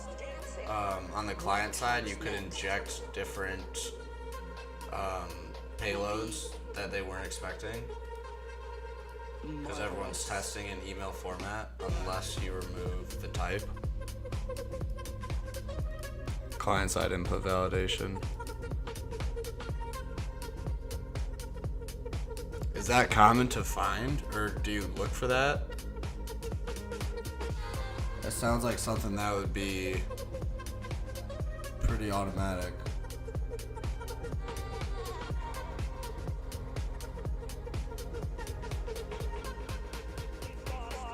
on the client side, you could inject different payloads that they weren't expecting. Because everyone's testing in email format unless you remove the type. Client-side input validation. that common to find, or do you look for that? It sounds like something that would be pretty automatic.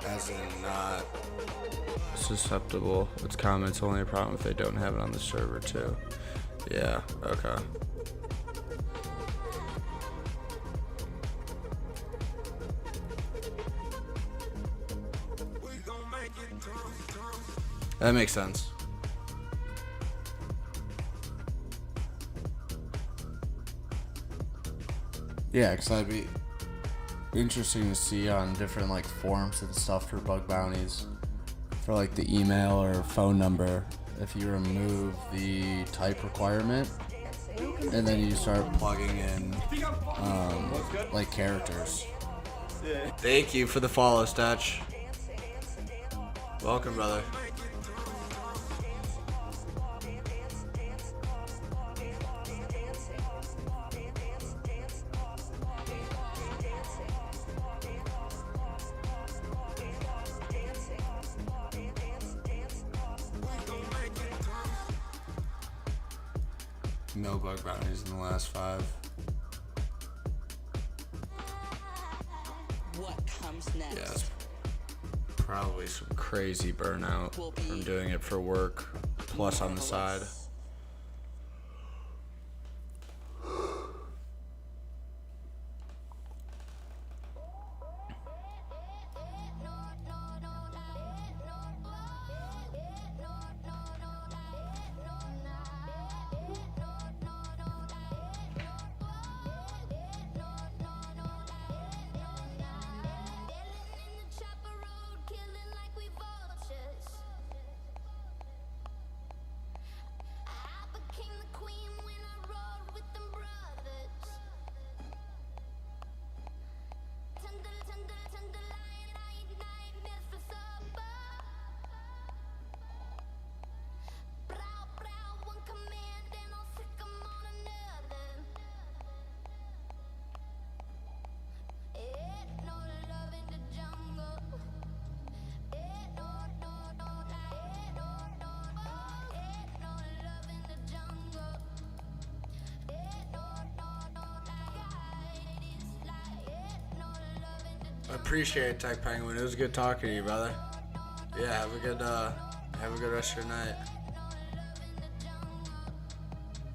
As in not susceptible. It's common. It's only a problem if they don't have it on the server too. Yeah, okay. That makes sense. Yeah, because that'd be interesting to see on different like forums and stuff for bug bounties, for like the email or phone number. If you remove the type requirement, and then you start plugging in like characters. Thank you for the follow, Stetch. Welcome, brother. No bug bounties in the last 5. What comes next? Yeah, it's probably some crazy burnout from doing it for work, plus on the side. I appreciate it, Tech Penguin. It was good talking to you, brother. Yeah, have a good rest of your night.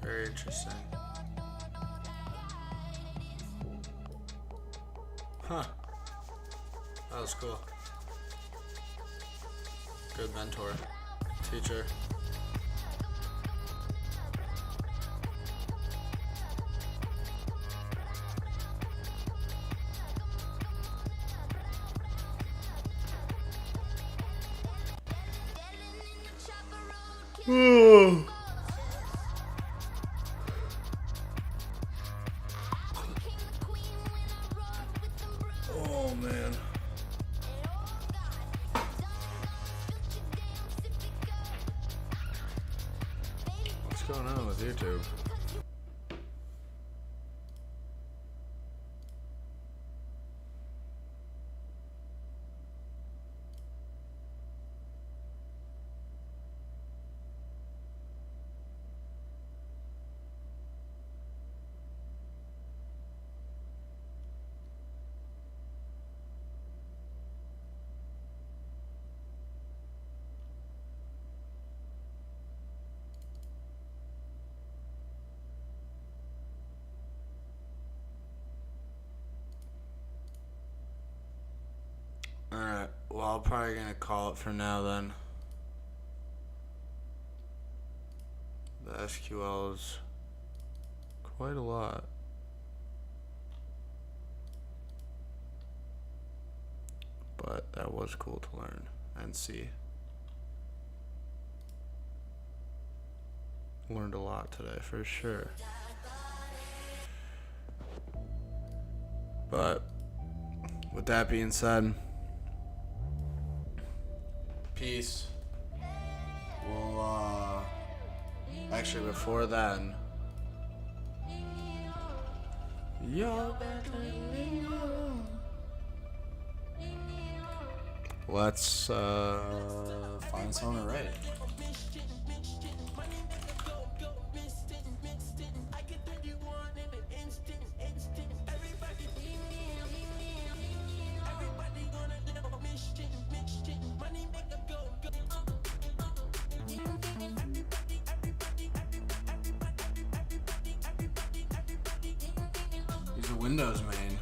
Very interesting. Huh. That was cool. Good mentor. Teacher. Oh man. What's going on with YouTube? Alright, well, I'm probably gonna call it for now then. The SQL is quite a lot. But that was cool to learn and see. Learned a lot today for sure. But with that being said, peace. We'll actually before then, Yo. Let's find someone to rate. He's a Windows main.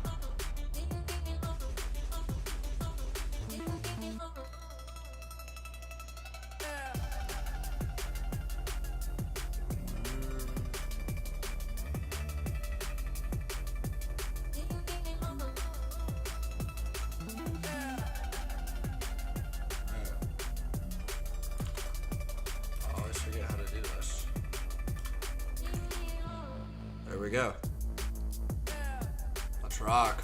I always forget how to do this. There we go. Let's rock.